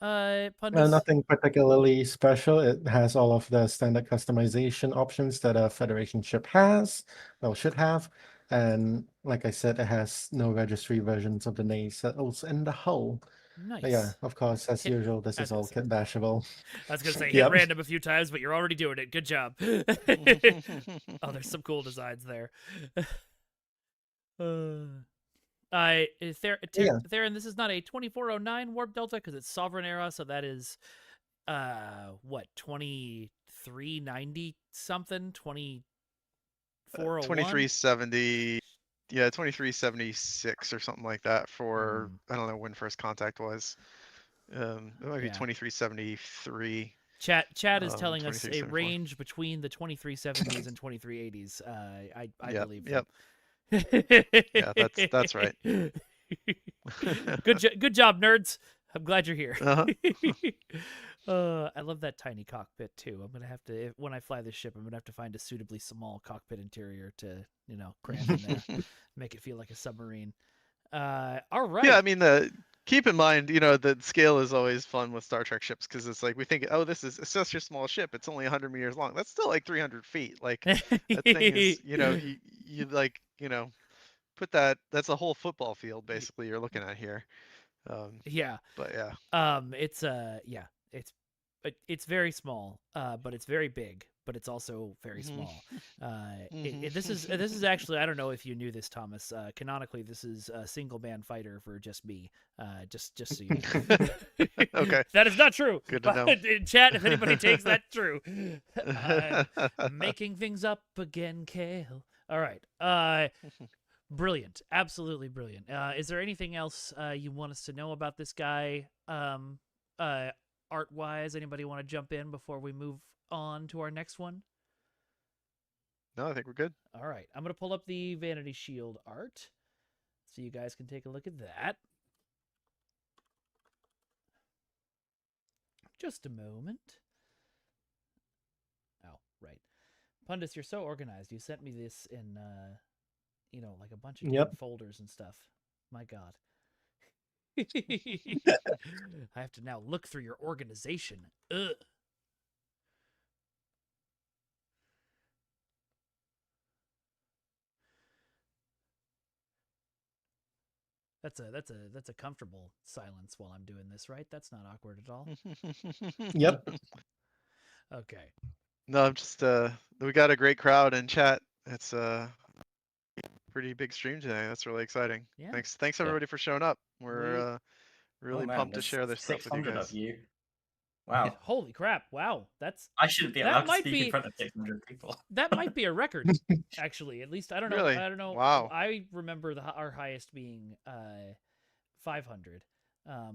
A: Pundits?
D: Nothing particularly special. It has all of the standard customization options that a Federation ship has, or should have. And like I said, it has no registry versions of the nacelles in the hull.
A: Nice.
D: But yeah, of course, as usual, this is all kit bashable.
A: I was going to say, hit random a few times, but you're already doing it. Good job. Oh, there's some cool designs there. Theron, this is not a 2409 warp delta because it's sovereign era, so that is what, 2390 something, 2401?
F: 2370, yeah, 2376 or something like that for I don't know when first contact was. It might be 2373.
A: Chat is telling us a range between the 2370s and 2380s. I believe them.
F: Yeah, that's right.
A: Good job, nerds. I'm glad you're here.
F: Uh-huh.
A: I love that tiny cockpit too. I'm gonna have to, when I fly this ship, I'm gonna have to find a suitably small cockpit interior to, cram in there, make it feel like a submarine. All right.
F: Yeah, I mean, keep in mind, the scale is always fun with Star Trek ships because it's like we think, oh, it's such a small ship. It's only 100 meters long. That's still like 300 feet. Like that thing is, you like, put that's a whole football field basically you're looking at here.
A: Yeah.
F: But yeah.
A: It's very small, but it's very big, but it's also very small. This is actually, I don't know if you knew this, Thomas. Canonically, this is a single man fighter for just me. Just so you know.
F: Okay.
A: That is not true.
F: Good to know.
A: In chat, if anybody takes that true, making things up again, Kael. All right. Brilliant, absolutely brilliant. Is there anything else you want us to know about this guy? Art-wise, anybody want to jump in before we move on to our next one?
F: No, I think we're good.
A: All right, I'm going to pull up the Vanity Shield art so you guys can take a look at that. Just a moment. Oh, right. Pundits, you're so organized. You sent me this in, like a bunch of different folders and stuff. My God. I have to now look through your organization. Ugh. That's a comfortable silence while I'm doing this, right? That's not awkward at all.
D: Yep.
A: Okay.
F: No, I'm just we got a great crowd in chat. It's pretty big stream today. That's really exciting.
A: Yeah.
F: Thanks everybody for showing up. We're really
E: Oh, man,
F: pumped to
E: there's
F: share this stuff with you
E: 600
F: guys.
E: of you. Wow.
A: Holy crap! Wow, that's
E: I shouldn't be
A: that
E: allowed to
A: might
E: speak
A: be-
E: in front of 600 people.
A: that might be a record, actually. At least I don't know.
F: Really?
A: I don't know.
F: Wow.
A: I remember our highest being 500.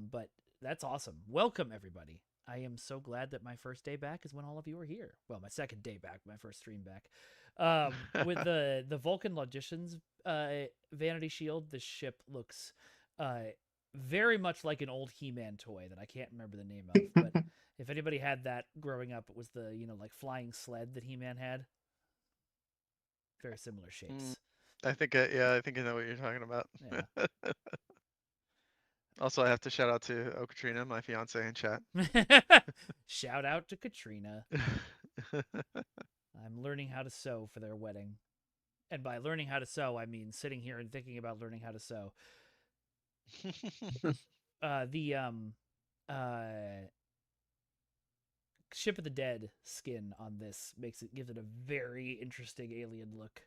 A: But that's awesome. Welcome everybody. I am so glad that my first day back is when all of you are here. Well, my second day back, my first stream back. With the Vulcan Logicians vanity shield, the ship looks very much like an old He-Man toy that I can't remember the name of. But if anybody had that growing up, it was the like flying sled that He-Man had. Very similar shapes.
F: I think I know what you're talking about.
A: Yeah.
F: Also, I have to shout out to Katrina, my fiance, in chat.
A: Shout out to Katrina. I'm learning how to sew for their wedding. And by learning how to sew, I mean sitting here and thinking about learning how to sew. The Ship of the Dead skin on this gives it a very interesting alien look.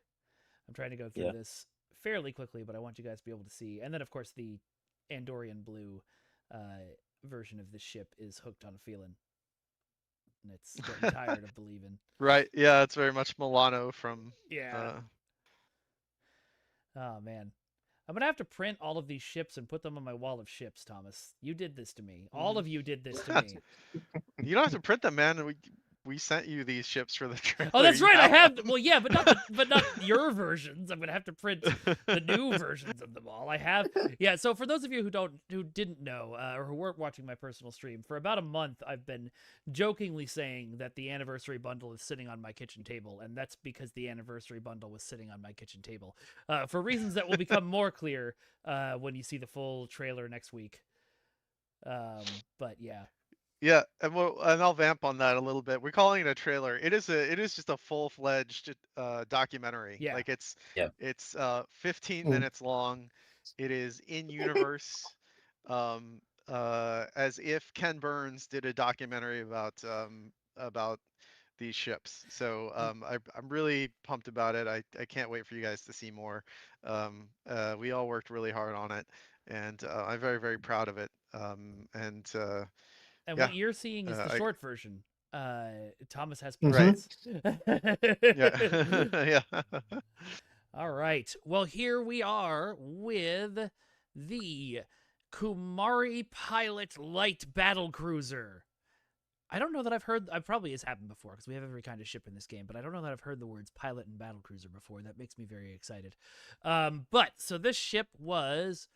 A: I'm trying to go through this fairly quickly, but I want you guys to be able to see. And then, of course, the Andorian blue version of this ship is hooked on a feeling. And it's getting tired of believing.
F: Right. Yeah, it's very much Milano from.
A: Yeah. Oh, man. I'm going to have to print all of these ships and put them on my wall of ships, Thomas. You did this to me. All of you did this to me.
F: You don't have to print them, man. We sent you these ships for the trailer.
A: Oh, that's
F: You
A: right. I have.
F: them.
A: Well, yeah, but not your versions. I'm gonna have to print the new versions of them all. I have. Yeah. So for those of you who didn't know or who weren't watching my personal stream, for about a month I've been jokingly saying that the anniversary bundle is sitting on my kitchen table, and that's because the anniversary bundle was sitting on my kitchen table for reasons that will become more clear when you see the full trailer next week. But yeah.
F: Yeah, and I'll vamp on that a little bit. We're calling it a trailer. It is just a full-fledged documentary.
A: Yeah.
F: Like it's 15
D: Mm.
F: minutes long. It is in universe, as if Ken Burns did a documentary about these ships. So I'm really pumped about it. I can't wait for you guys to see more. We all worked really hard on it, and I'm very, very proud of it.
A: And
F: Yeah.
A: what you're seeing is the short version. Thomas has
D: Right.
A: pieces.
F: Yeah. Yeah.
A: All right. Well, here we are with the Kumari Pilot Light Battle Cruiser. I don't know that I've heard. Probably has happened before because we have every kind of ship in this game, but I don't know that I've heard the words pilot and battle cruiser before. That makes me very excited. But so this ship was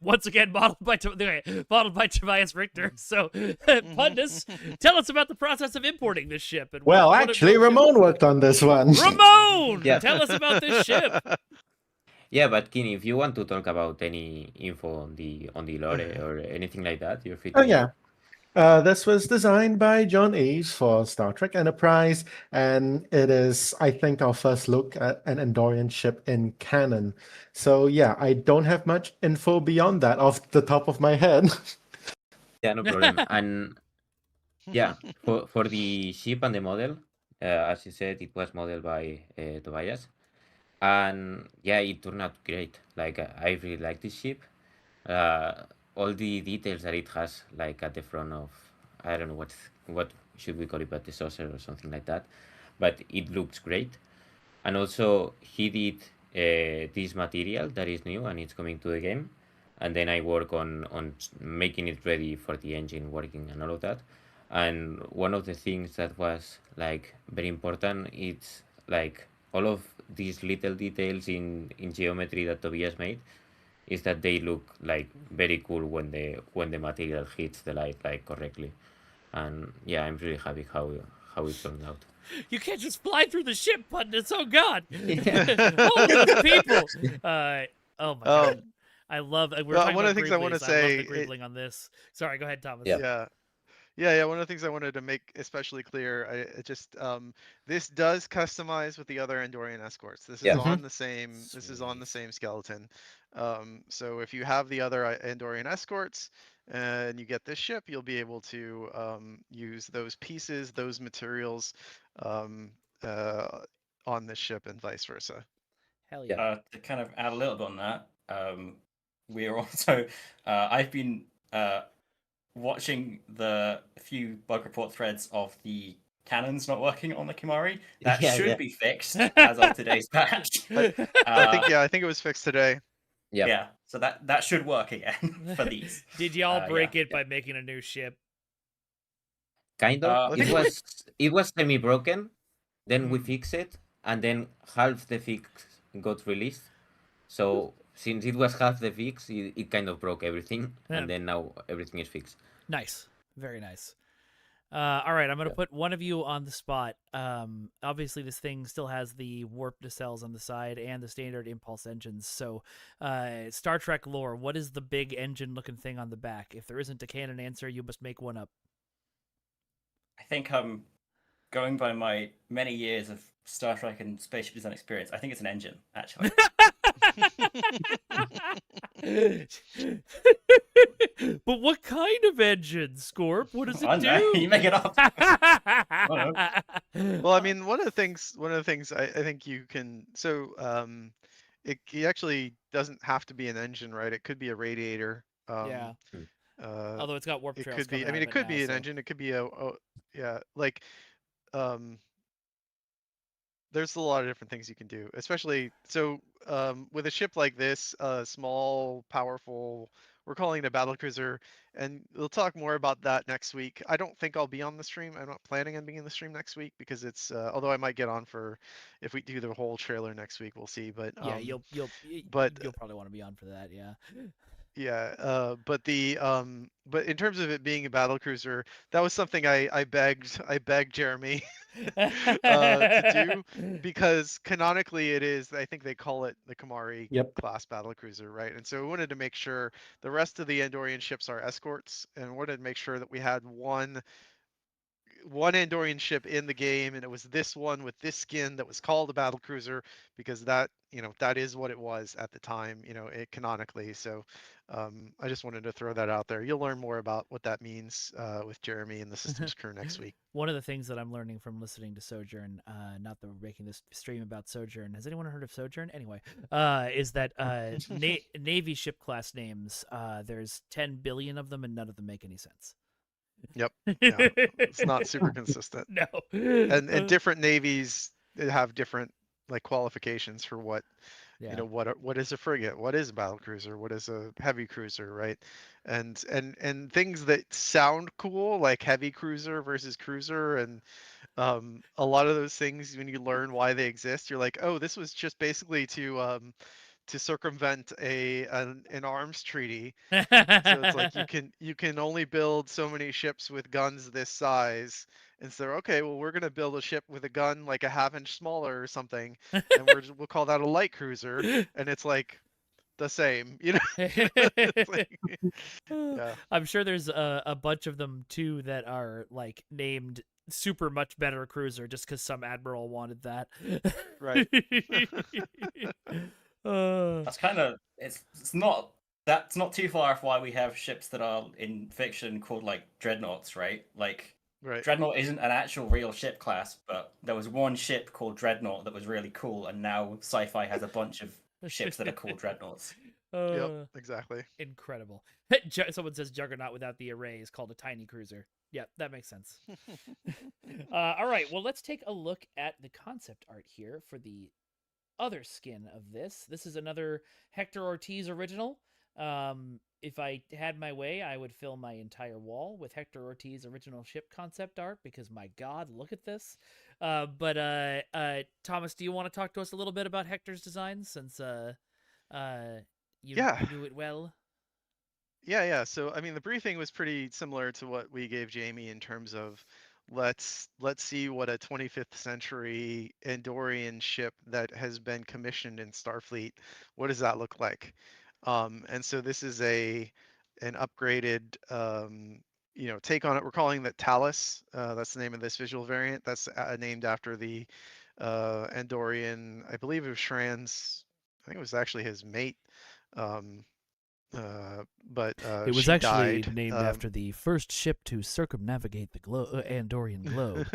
A: once again modeled by Tobias Richter. So Pundus, tell us about the process of importing this ship. And
D: Well,
A: what
D: actually, Ramon worked on this one.
A: Ramon,
G: Yeah.
A: tell us about this ship.
G: Yeah, but Kini, if you want to talk about any info on the lore or anything like that, you're free to.
D: Oh yeah. This was designed by John Eves for Star Trek Enterprise, and it is, I think, our first look at an Andorian ship in canon. So yeah, I don't have much info beyond that off the top of my head.
G: Yeah, no problem. And yeah, for the ship and the model, as you said, it was modeled by Tobias, and yeah, it turned out great. Like I really like this ship. All the details that it has, like at the front of, I don't know what should we call it, but the saucer or something like that, but it looks great. And also he did this material that is new and it's coming to the game, and then I work on making it ready for the engine working and all of that. And one of the things that was like very important, it's like all of these little details in geometry that Tobias made, is that they look like very cool when the material hits the light like correctly. And yeah, I'm really happy how it turned out.
A: You can't just fly through the ship, Pundits. Oh God! All those people. Oh my God! I love. We're talking
F: one
A: about
F: of the things I want to
A: Greeblies. I love
F: say.
A: the Greebling on this. Sorry, go ahead, Thomas.
G: Yeah.
F: Yeah. One of the things I wanted to make especially clear, this does customize with the other Andorian escorts. This is
G: Yeah.
F: on the same. This is on the
A: Sweet.
F: same skeleton. So if you have the other Andorian escorts and you get this ship, you'll be able to use those pieces, those materials, um, on this ship, and vice versa.
A: Hell
G: Yeah.
A: yeah.
H: To kind of add a little bit on that, we are also. I've been watching the few bug report threads of the cannons not working on the Kimari. That
G: Yeah,
H: should
G: yeah.
H: be fixed as of today's patch.
F: I think it was fixed today.
G: Yeah.
H: Yeah, so that should work again for these.
A: Did y'all break
H: yeah.
A: it by making a new ship?
G: Kind of.
F: I think
G: It was semi broken. Then we
A: Hmm.
G: fixed it, and then half the fix got released. So since it was half the fix, it kind of broke everything,
A: Yeah.
G: and then now everything is fixed.
A: Nice. Very nice. All right, I'm gonna
G: Yeah.
A: put one of you on the spot. Obviously, this thing still has the warp nacelles on the side and the standard impulse engines. So, Star Trek lore, what is the big engine-looking thing on the back? If there isn't a canon answer, you must make one up.
H: I think I'm going by my many years of Star Trek and spaceship design experience. I think it's an engine, actually.
A: But what kind of engine, Scorp? What does
H: I
A: it
H: don't know.
A: do?
H: You make it up.
F: Well, I mean, one of the things I think you can, it actually doesn't have to be an engine, right? It could be a radiator.
A: Yeah.
F: Uh,
A: Although it's got warp
F: it
A: trails
F: could be,
A: coming
F: I
A: out
F: mean,
A: of
F: it
A: it
F: could
A: now,
F: be an
A: so-
F: engine. It could be yeah, like, there's a lot of different things you can do, especially with a ship like this, small, powerful. We're calling it a battle cruiser, and we'll talk more about that next week. I don't think I'll be on the stream. I'm not planning on being in the stream next week because it's although I might get on for if we do the whole trailer next week, we'll see. But
A: Yeah,
F: but
A: you'll probably want to be on for that, yeah.
F: yeah, but in terms of it being a battle cruiser, that was something I begged Jeremy to do because canonically it is. I think they call it the Kamari
D: Yep.
F: class battle cruiser, right? And so we wanted to make sure the rest of the Andorian ships are escorts, and wanted to make sure that we had one Andorian ship in the game, and it was this one with this skin that was called a battle cruiser because that that is what it was at the time, it canonically. So I just wanted to throw that out there. You'll learn more about what that means with Jeremy and the systems crew next week.
A: One of the things that I'm learning from listening to Sojourn, not that we're making this stream about Sojourn. Has anyone heard of Sojourn? Anyway, is that Navy ship class names? There's 10 billion of them, and none of them make any sense.
F: Yep. Yeah. It's not super consistent.
A: No.
F: And different navies have different like qualifications for what
A: Yeah.
F: what is a frigate, what is a battle cruiser, what is a heavy cruiser, right? And things that sound cool like heavy cruiser versus cruiser, and a lot of those things when you learn why they exist, you're like, oh, this was just basically to circumvent an arms treaty. So it's like you can only build so many ships with guns this size. And so okay, well, we're gonna build a ship with a gun like a half-inch smaller or something, and we'll call that a light cruiser, and it's like the same, It's like, yeah.
A: I'm sure there's a bunch of them too that are like named super much better cruiser just because some admiral wanted that.
F: Right.
H: That's kind of it's not that's not too far off why we have ships that are in fiction called like dreadnoughts, right? Like
F: Right.
H: Dreadnought isn't an actual real ship class, but there was one ship called Dreadnought that was really cool, and now sci-fi has a bunch of ships that are called Dreadnoughts.
F: Yep, exactly.
A: Incredible. Someone says Juggernaut without the array is called a tiny cruiser. Yeah, that makes sense. All right, well, let's take a look at the concept art here for the other skin of this. This is another Hector Ortiz original. If I had my way, I would fill my entire wall with Hector Ortiz original ship concept art because my God, look at this. But Thomas, do you want to talk to us a little bit about Hector's designs since you do it well?
F: Yeah. So I mean, the briefing was pretty similar to what we gave Jamie in terms of let's see what a 25th century Andorian ship that has been commissioned in Starfleet, what does that look like? And so this is an upgraded take on it. We're calling that Talus. That's the name of this visual variant. That's named after the Andorian, I believe it was Shran's, I think it was actually his mate. But
A: It was
F: she
A: actually
F: died.
A: named after the first ship to circumnavigate the Andorian globe.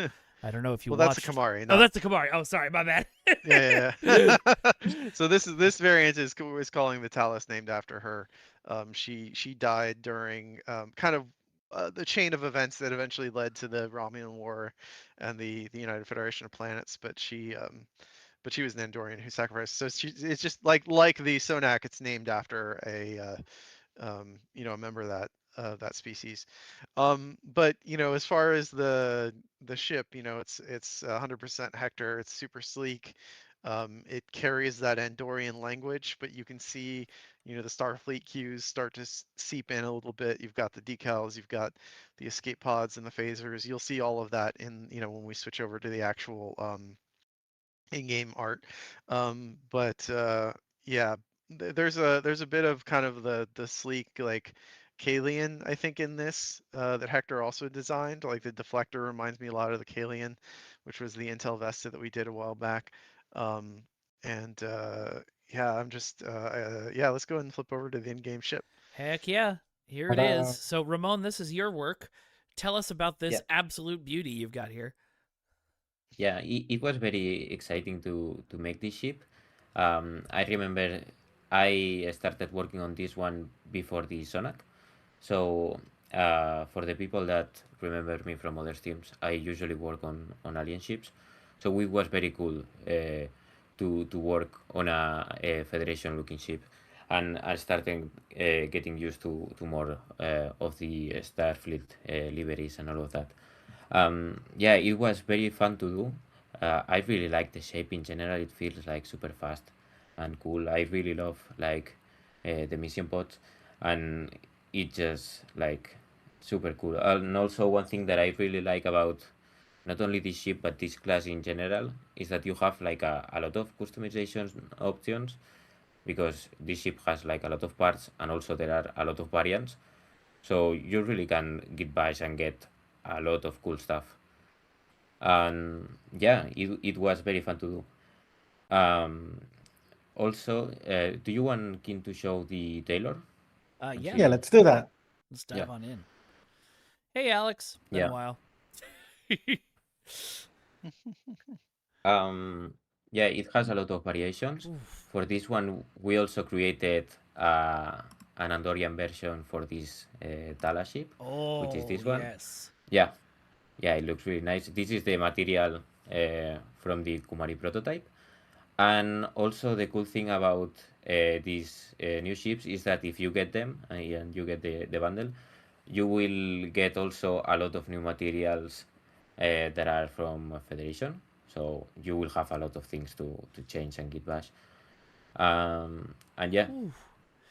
A: I don't know if you
F: Well,
A: watched.
F: that's the Kamari.
A: Oh,
F: Not...
A: that's the Kamari. Oh, sorry, my bad.
F: yeah. So this variant is calling the Talus named after her. She died during kind of the chain of events that eventually led to the Romulan War and the United Federation of Planets. But she was an Andorian who sacrificed. So it's just like the Sonak. It's named after a member of that species. But as far as the ship, it's 100% Hector. It's super sleek. It carries that Andorian language, but you can see, the Starfleet cues start to seep in a little bit. You've got the decals, you've got the escape pods and the phasers. You'll see all of that in, when we switch over to the actual in-game art. But yeah, there's a bit of kind of the sleek like Kalian, I think, in this that Hector also designed. Like the deflector reminds me a lot of the Kalian, which was the Intel Vesta that we did a while back. And yeah, I'm just yeah, let's go ahead and flip over to the in-game ship.
A: Heck yeah, here it
G: Ta-da.
A: is. So Ramon, this is your work. Tell us about this
G: Yeah.
A: absolute beauty you've got here.
G: Yeah, it was very exciting to make this ship. I remember I started working on this one before the Sonak. So for the people that remember me from other teams, I usually work on alien ships. So it was very cool to work on a Federation looking ship. And I started getting used to more of the Starfleet liveries and all of that. Yeah, it was very fun to do. I really like the shape in general. It feels like super fast and cool. I really love like the mission pods, and it just like super cool. And also one thing that I really like about not only this ship but this class in general is that you have like a lot of customization options, because this ship has like a lot of parts and also there are a lot of variants. So you really can get buys and get a lot of cool stuff. And yeah, it was very fun to do. Also, do you want Kim to show the Taylor?
A: Yeah.
D: Yeah, let's do that.
A: Let's dive
G: Yeah.
A: on in. Hey, Alex. Been
G: Yeah.
A: a while.
G: Yeah, it has a lot of variations.
A: Oof.
G: For this one, we also created an Andorian version for this Tala ship, which is
A: Oh,
G: this one.
A: yes.
G: Yeah, yeah, it looks really nice. This is the material from the Kumari prototype. And also the cool thing about these new ships is that if you get them and you get the bundle, you will get also a lot of new materials that are from Federation. So you will have a lot of things to change and get bash. And yeah,
A: Oof.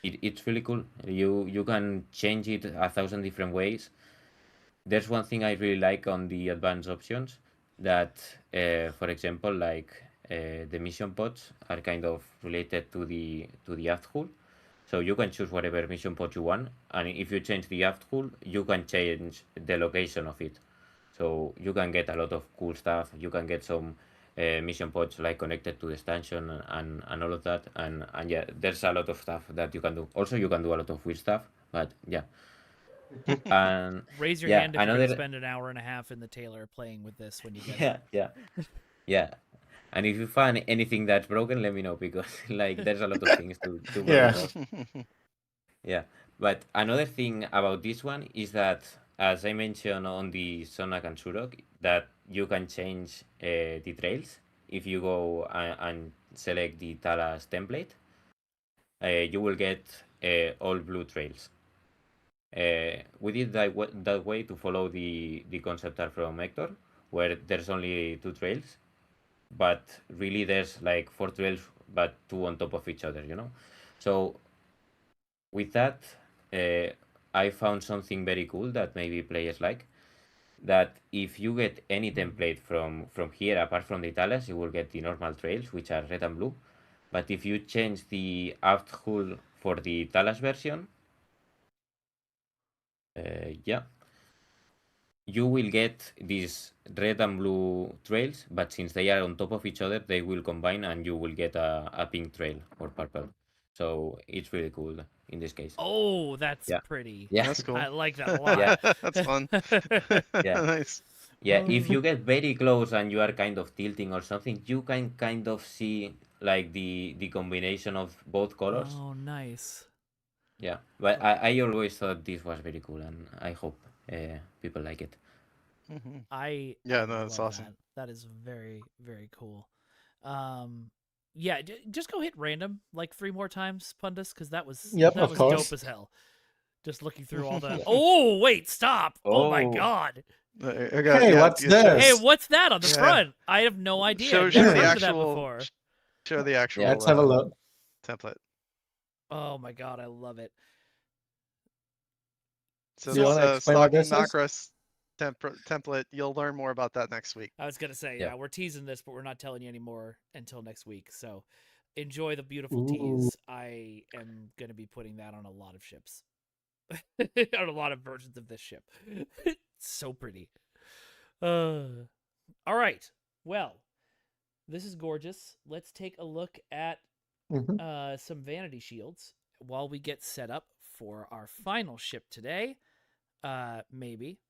G: it's really cool. You can change it 1,000 different ways. There's one thing I really like on the advanced options, that for example, like the mission pods are kind of related to the aft hull. So you can choose whatever mission pod you want, and if you change the aft hull, you can change the location of it. So you can get a lot of cool stuff. You can get some mission pods like connected to the station and all of that. And yeah, there's a lot of stuff that you can do. Also, you can do a lot of weird stuff, but yeah. And
A: Raise your
G: yeah,
A: hand if you're going to
G: another
A: spend an hour and a half in the Taylor playing with this when you get
G: yeah,
A: it.
G: yeah, yeah. And if you find anything that's broken, let me know, because like there's a lot of things to
D: Yeah.
G: work. Yeah, but another thing about this one is that, as I mentioned on the Sonak and Surok, that you can change the trails. If you go and select the Talas template, you will get all blue trails. We did that way to follow the concept art from Hector, where there's only two trails, but really there's like four trails, but two on top of each other. So with that, I found something very cool that maybe players like. That if you get any template from here, apart from the Talas, you will get the normal trails, which are red and blue. But if you change the aft hull for the Talas version, yeah, you will get these red and blue trails, but since they are on top of each other, they will combine and you will get a pink trail or purple. So it's really cool in this case.
A: Oh, that's
G: Yeah.
A: pretty.
G: Yeah.
F: That's cool.
A: I like that a lot.
G: Yeah.
F: That's fun.
G: Yeah.
F: Nice.
G: Yeah, if you get very close and you are kind of tilting or something, you can kind of see like the combination of both colors.
A: Oh, nice.
G: Yeah, but I always thought this was very cool, and I hope people like it.
A: I
F: Yeah, no, that's
A: love
F: awesome.
A: that. That is very, very cool. Yeah, just go hit random like 3 more times, Pundus, because that was
D: Yep,
A: that
D: of
A: was
D: course.
A: dope as hell. Just looking through all the. Oh wait, stop! Oh my
G: Oh,
A: god!
F: I got,
D: Hey,
F: yeah,
D: what's
F: you show,
A: Hey,
D: this?
A: what's that on the
F: Yeah.
A: front? I have no idea.
F: show,
A: I've
F: show
A: never
F: the
A: heard of that
F: actual,
A: before.
F: show the actual.
D: Let's have a look.
F: Template.
A: Oh my god, I love it.
F: So
D: Do you
F: this
D: want to explain what
F: stocking
D: this is?
F: Nacros template, you'll learn more about that next week.
A: I was gonna say,
G: Yeah.
A: we're teasing this, but we're not telling you anymore until next week. So enjoy the beautiful
D: Ooh.
A: tease. I am gonna be putting that on a lot of ships. On a lot of versions of this ship. It's so pretty. All right. Well, this is gorgeous. Let's take a look at
D: Mhm.
A: some vanity shields while we get set up for our final ship today. Maybe.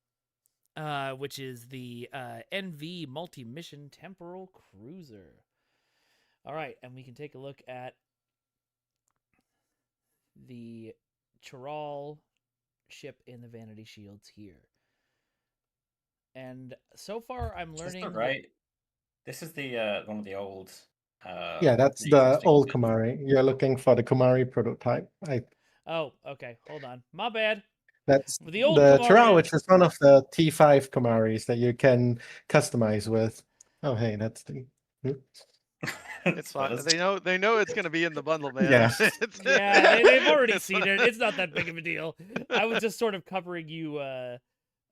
A: Which is the NV multi-mission temporal cruiser. All right, and we can take a look at the Chiral ship in the vanity shields here. And so far, I'm
H: Is this
A: learning.
H: the right? This is the one of the old.
D: Yeah, that's
H: the
D: the
H: existing
D: old
H: ships.
D: Kumari. You're looking for the Kumari prototype.
A: Oh, okay. Hold on. My bad.
D: That's
A: The old
D: the
A: Kumari.
D: Chiral, which is one of the T5 Kumaris that you can customize with. Oh, hey, that's the.
F: It's fine. They know it's gonna be in the bundle, man.
D: Yeah.
A: Yeah, they've already
F: It's
A: seen
F: fine.
A: it. It's not that big of a deal. I was just sort of covering you.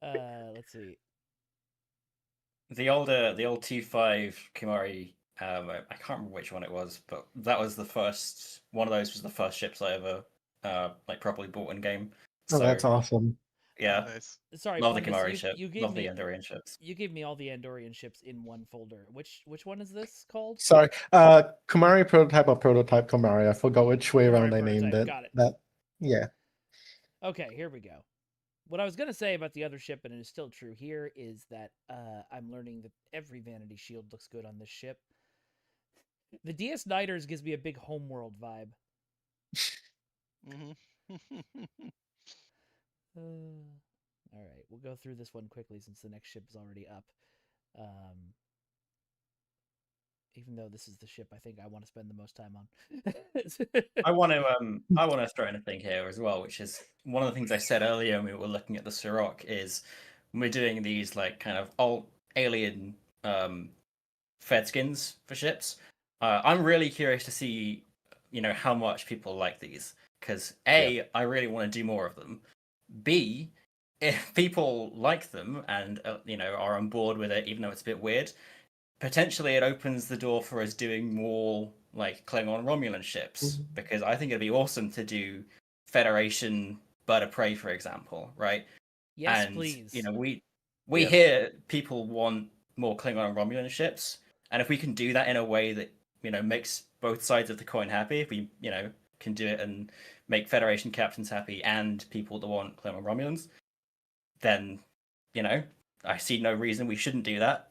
A: Let's see.
H: The old T5 Kimari. I can't remember which one it was, but that was the first one of those was the first ships I ever like properly bought in game.
D: Oh,
H: So
D: that's awesome.
H: yeah,
F: Nice.
A: Sorry,
H: love the
A: Pundus,
H: Kimari ship.
A: you gave
H: Love
A: me
H: the Andorian ships.
A: you gave me all the Andorian ships in one folder. Which one is this called?
D: Sorry. Kumari prototype or prototype Kumari. I forgot which way around I named
A: prototype,
D: it.
A: got it.
D: That. Yeah.
A: Okay, here we go. What I was gonna say about the other ship, and it is still true here, is that I'm learning that every vanity shield looks good on this ship. The DS Niders gives me a big homeworld vibe. All right, we'll go through this one quickly since the next ship is already up. Even though this is the ship I think I want to spend the most time on.
H: I want to throw in a thing here as well, which is one of the things I said earlier when we were looking at the Sirach is when we're doing these like kind of old alien fed skins for ships. I'm really curious to see, how much people like these because A, I really want to do more of them. B, if people like them and are on board with it, even though it's a bit weird, potentially it opens the door for us doing more like Klingon Romulan ships because I think it'd be awesome to do Federation Bird of Prey, for example, right?
A: Yes,
H: And
A: please.
H: we hear people want more Klingon and Romulan ships, and if we can do that in a way that makes both sides of the coin happy, if we can do it and make Federation captains happy and people that want Klingon and Romulans, then I see no reason we shouldn't do that.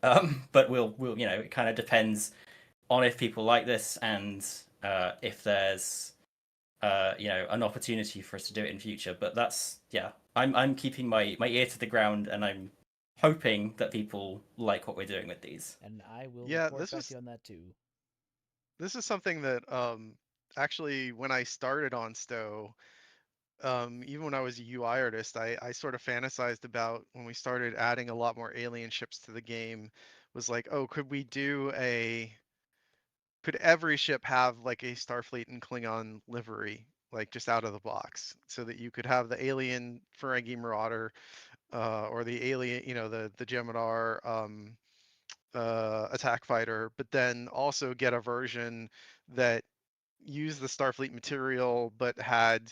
H: But we'll it kind of depends on if people like this and if there's an opportunity for us to do it in future. But that's I'm keeping my ear to the ground and I'm hoping that people like what we're doing with these.
A: And I will
F: Yeah,
A: report back to you on that too.
F: This is something that actually when I started on Stowe, even when I was a UI artist, I sort of fantasized about when we started adding a lot more alien ships to the game, was like, oh, could every ship have like a Starfleet and Klingon livery, like just out of the box, so that you could have the alien Ferengi Marauder, or the alien, the Jem'Hadar attack fighter, but then also get a version that used the Starfleet material but had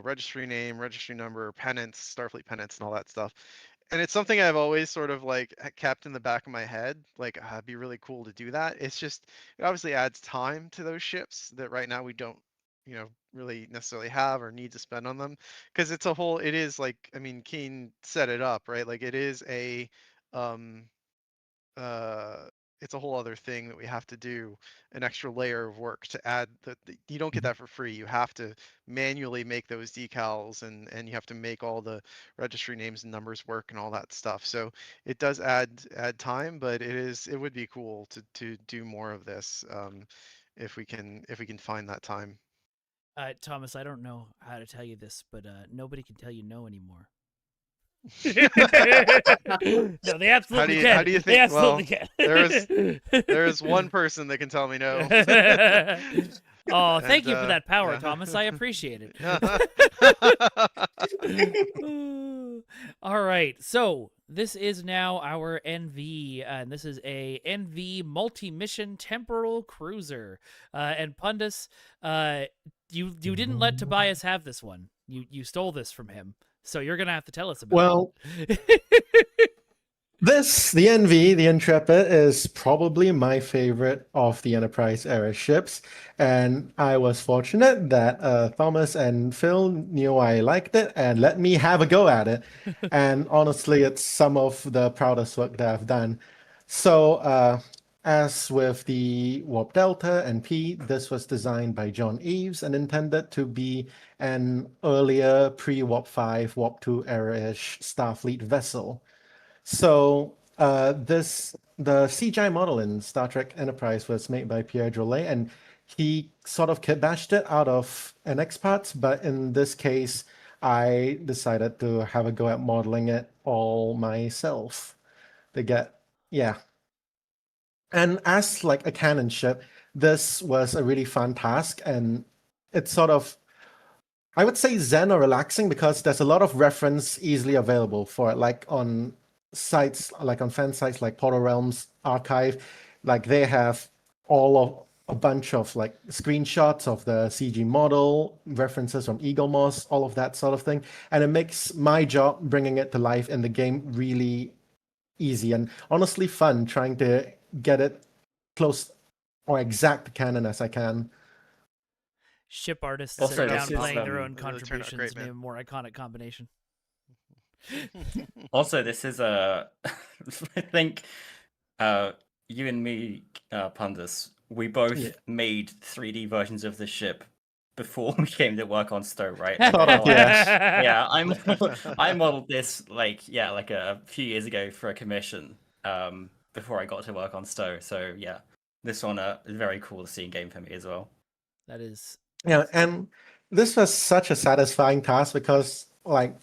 F: registry name, registry number, pennants, Starfleet pennants, and all that stuff. And it's something I've always sort of like kept in the back of my head. Like, it'd be really cool to do that. It's just, it obviously adds time to those ships that right now we don't, really necessarily have or need to spend on them. Because it's a whole, it is like, I mean, Keen set it up, right? Like, it is um, uh, it's a whole other thing that we have to do, an extra layer of work to add you don't get that for free. You have to manually make those decals, and you have to make all the registry names and numbers work and all that stuff. So it does add time, but it would be cool to do more of this, if we can find that time.
A: Thomas, I don't know how to tell you this, but nobody can tell you no anymore. No, they absolutely
F: How
A: can.
F: do you
A: They
F: think? Well,
A: absolutely can.
F: there is one person that can tell me no.
A: Oh, thank
F: And
A: you for that power,
F: yeah.
A: Thomas. I appreciate it. All right, so this is now our NV, and this is a NV multi-mission temporal cruiser. And Pundus, you didn't let Tobias have this one. You stole this from him, so you're gonna have to tell us about
D: Well,
A: it.
D: the Envy, the Intrepid, is probably my favorite of the Enterprise era ships, and I was fortunate that Thomas and Phil knew I liked it and let me have a go at it. And honestly, it's some of the proudest work that I've done. So, as with the Warp Delta and P, this was designed by John Eves and intended to be an earlier pre-Warp 5, Warp 2 era-ish Starfleet vessel. So the CGI model in Star Trek Enterprise was made by Pierre Drolet, and he sort of kitbashed it out of NX parts. But in this case, I decided to have a go at modeling it all myself to get, yeah. And as like a canon ship, this was a really fun task, and it's sort of, I would say, zen or relaxing because there's a lot of reference easily available for it, like on sites, like on fan sites like Portal Realms Archive, like they have all of a bunch of like screenshots of the CG model, references from Eagle Moss, all of that sort of thing, and it makes my job bringing it to life in the game really easy and honestly fun, trying to get it close or exact canon as I can.
A: Ship artists
H: Also,
A: sit
H: this
A: down
H: is,
A: playing their own
F: It really turned out
A: contributions
F: great,
A: to name a
F: man.
A: more iconic combination.
H: Also, this is a. I think you and me, Pundus, we both
D: Yeah.
H: made 3D versions of the ship before we came to work on Stowe, right?
D: Sort of, yes.
H: Yeah, I modeled this like a few years ago for a commission before I got to work on Stowe. So yeah, this one is very cool to see in game for me as well.
A: That is.
D: Yeah, and this was such a satisfying task because like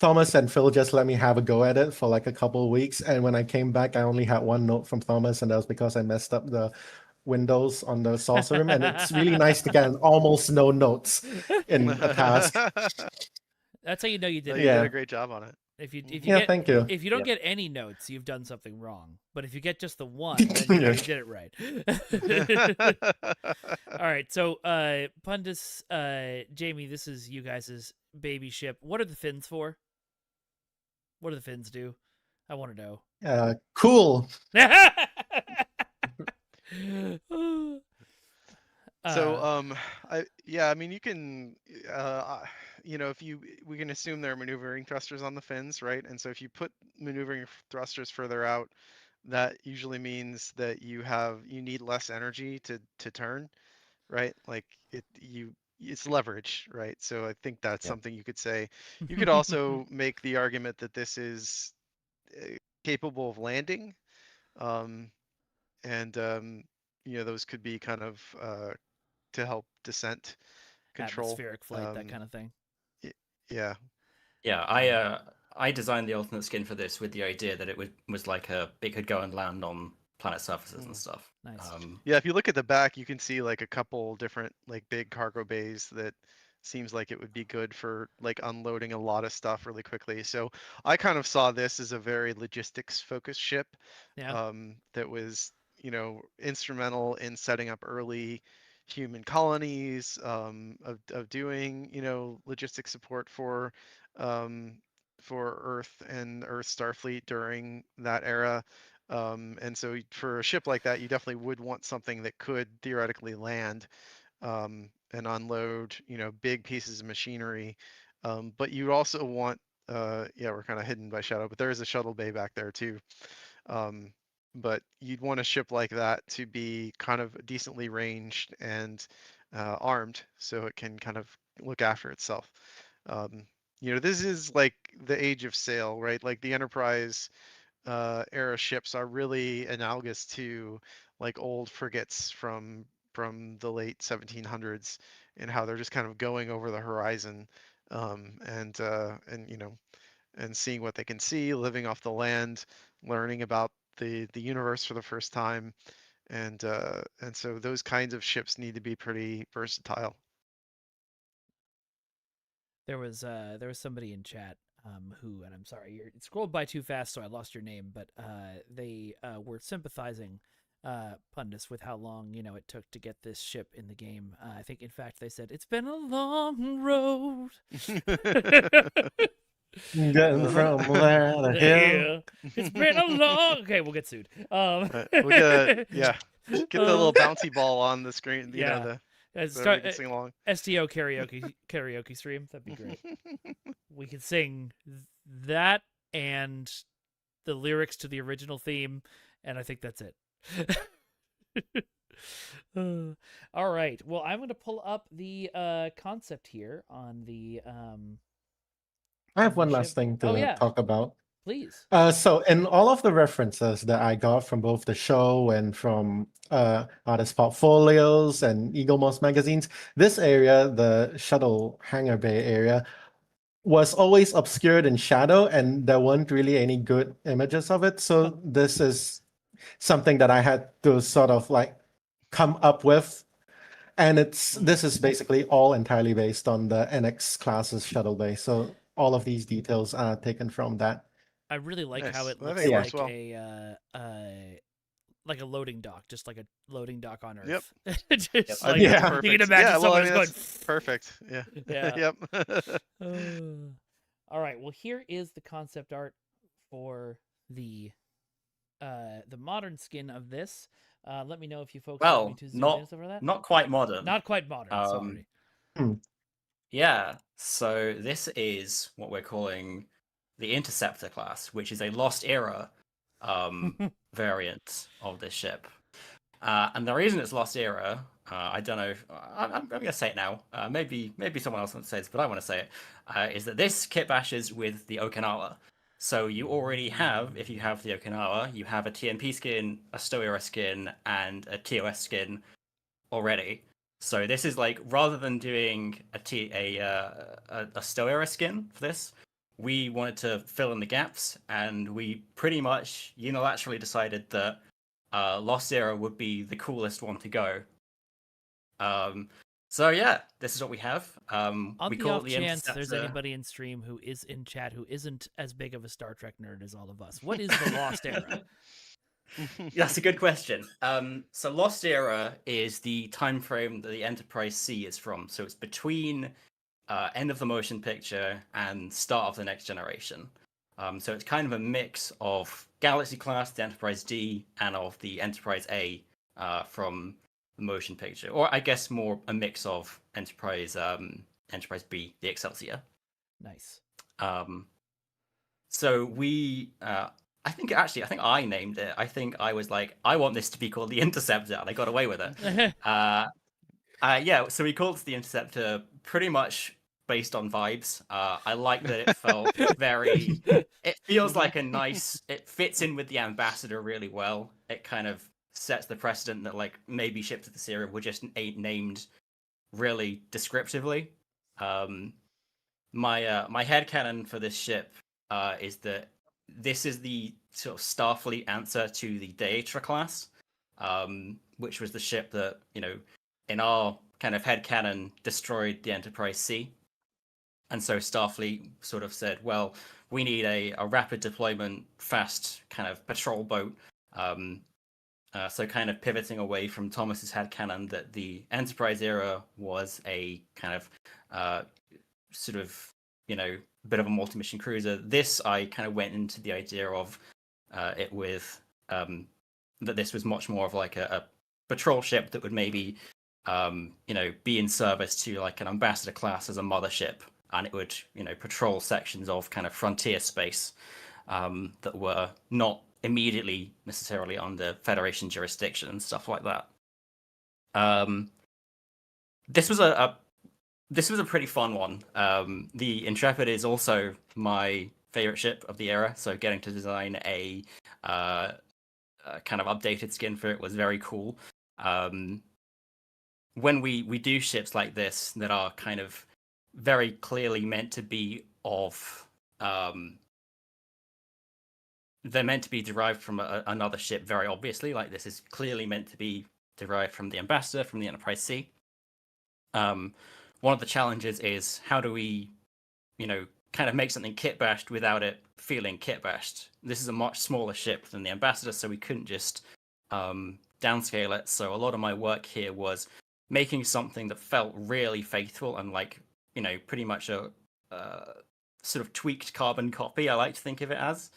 D: Thomas and Phil just let me have a go at it for like a couple of weeks, and when I came back, I only had one note from Thomas, and that was because I messed up the windows on the saucer room, and it's really nice to get almost no notes in a task.
A: That's how you know you did
F: No,
A: it.
F: you did
D: Yeah.
F: a great job on it.
A: If you
D: Yeah,
A: get
D: thank you.
A: if you don't
G: Yep.
A: get any notes, you've done something wrong. But if you get just the one, then you know
D: Yeah.
A: you did it right. All right, so Pundus, Jamie, this is you guys' baby ship. What are the fins for? What do the fins do? I want to know.
D: Cool.
F: So
A: Uh,
F: I mean, you can if we can assume there are maneuvering thrusters on the fins, right? And so if you put maneuvering thrusters further out, that usually means that you need less energy to turn, right? Like it's leverage, right? So I think that's
G: Yep.
F: something you could say. You could also make the argument that this is capable of landing, um, and those could be kind of to help descent control.
A: atmospheric flight, that kind of thing.
F: Yeah.
H: Yeah, I designed the alternate skin for this with the idea that it was like it could go and land on planet surfaces and stuff.
A: Nice.
F: Yeah, if you look at the back, you can see like a couple different like big cargo bays that seems like it would be good for like unloading a lot of stuff really quickly. So I kind of saw this as a very logistics focused ship,
A: Yeah.
F: that was, instrumental in setting up early human colonies, of doing, logistics support for for Earth and Earth Starfleet during that era. And so for a ship like that, you definitely would want something that could theoretically land and unload, big pieces of machinery. But you also want, yeah, we're kind of hidden by shadow, but there is a shuttle bay back there too. But you'd want a ship like that to be kind of decently ranged and armed, so it can kind of look after itself. This is like the age of sail, right? Like the Enterprise era ships are really analogous to like old frigates from the late 1700s, and how they're just kind of going over the horizon, and seeing what they can see, living off the land, learning about the universe for the first time, and so those kinds of ships need to be pretty versatile.
A: There was somebody in chat who, and I'm sorry, it scrolled by too fast, so I lost your name, but they were sympathizing, pundits, with how long it took to get this ship in the game. I think, in fact, they said it's been a long road.
D: Getting from there to here.
A: It's been a long. Okay, we'll get sued.
F: We'll get get the little bouncy ball on the screen.
A: Yeah.
F: So we can sing along.
A: STO karaoke stream. That'd be great. We could sing that and the lyrics to the original theme, and I think that's it. All right. Well, I'm going to pull up the concept here on the.
D: I have one
A: ship.
D: last thing
A: Oh,
D: to
A: yeah.
D: talk about.
A: Please.
D: So in all of the references that I got from both the show and from artist portfolios and Eagle Moss magazines, this area, the shuttle hangar bay area, was always obscured in shadow, and there weren't really any good images of it. So this is something that I had to sort of like come up with. And this is basically all entirely based on the NX class's shuttle bay. So all of these details are taken from that.
A: I really like how
F: Nice.
A: it
F: I
A: looks
F: think it
A: like
F: works
A: like a loading dock, just like a loading dock on
F: Yep.
A: Earth. Just
F: I
A: like,
F: think that's
D: Yeah.
F: perfect.
A: you can imagine
F: yeah, well,
A: someone
F: I mean,
A: just
F: that's
A: going.
F: perfect. Yeah.
A: Yeah.
F: Yep.
A: All right. Well, here is the concept art for the modern skin of this. Let me know if you folks want me
H: Well,
A: to zoom in and stuff like that.
H: not quite modern.
A: Not quite modern. Sorry.
H: Yeah, so this is what we're calling the Interceptor class, which is a Lost Era variant of this ship. And the reason it's Lost Era, I don't know, I'm going to say it now. Maybe someone else wants to say this, but I want to say it. Is that this kit bashes with the Okinawa. So you already have, if you have the Okinawa, you have a TNP skin, a Stow Era skin, and a TOS skin already. So this is like, rather than doing a Stow Era skin for this, we wanted to fill in the gaps, and we pretty much unilaterally decided that Lost Era would be the coolest one to go. So yeah, this is what we have.
A: On
H: We
A: the
H: call
A: off
H: it the
A: chance there's
H: Interceptor.
A: anybody in stream who is in chat who isn't as big of a Star Trek nerd as all of us, what is the Lost Era?
H: That's a good question. So Lost Era is the time frame that the Enterprise C is from. So it's between end of the motion picture and start of the next generation. So it's kind of a mix of Galaxy class, the Enterprise D, and of the Enterprise A from the motion picture, or I guess more a mix of Enterprise B, the Excelsior.
A: Nice.
H: So we, I think I named it. I think I was like, I want this to be called the Interceptor, and I got away with it. Yeah, so we called it the Interceptor pretty much based on vibes. I like that it felt very. It feels like a nice. It fits in with the Ambassador really well. It kind of sets the precedent that like maybe ships of the series were just named really descriptively. My headcanon for this ship is that this is the sort of Starfleet answer to the Deatra class, which was the ship that, in our kind of headcanon destroyed the Enterprise C. And so Starfleet sort of said, well, we need a rapid deployment, fast kind of patrol boat. So kind of pivoting away from Thomas's headcanon that the Enterprise era was a kind of sort of, you know, a bit of a multi-mission cruiser. This, I kind of went into the idea of it with that this was much more of like a patrol ship that would maybe, you know, be in service to like an ambassador class as a mothership, and it would, you know, patrol sections of kind of frontier space that were not immediately necessarily under Federation jurisdiction and stuff like that. This was a pretty fun one. The Intrepid is also my favorite ship of the era, so getting to design a kind of updated skin for it was very cool. When we do ships like this that are kind of very clearly meant to be of they're meant to be derived from another ship very obviously, like this is clearly meant to be derived from the Ambassador, from the Enterprise C. One of the challenges is how do we, you know, kind of make something kit bashed without it feeling kit bashed. This is a much smaller ship than the Ambassador, so we couldn't just downscale it. So a lot of my work here was making something that felt really faithful and like, you know, pretty much a sort of tweaked carbon copy, I like to think of it as,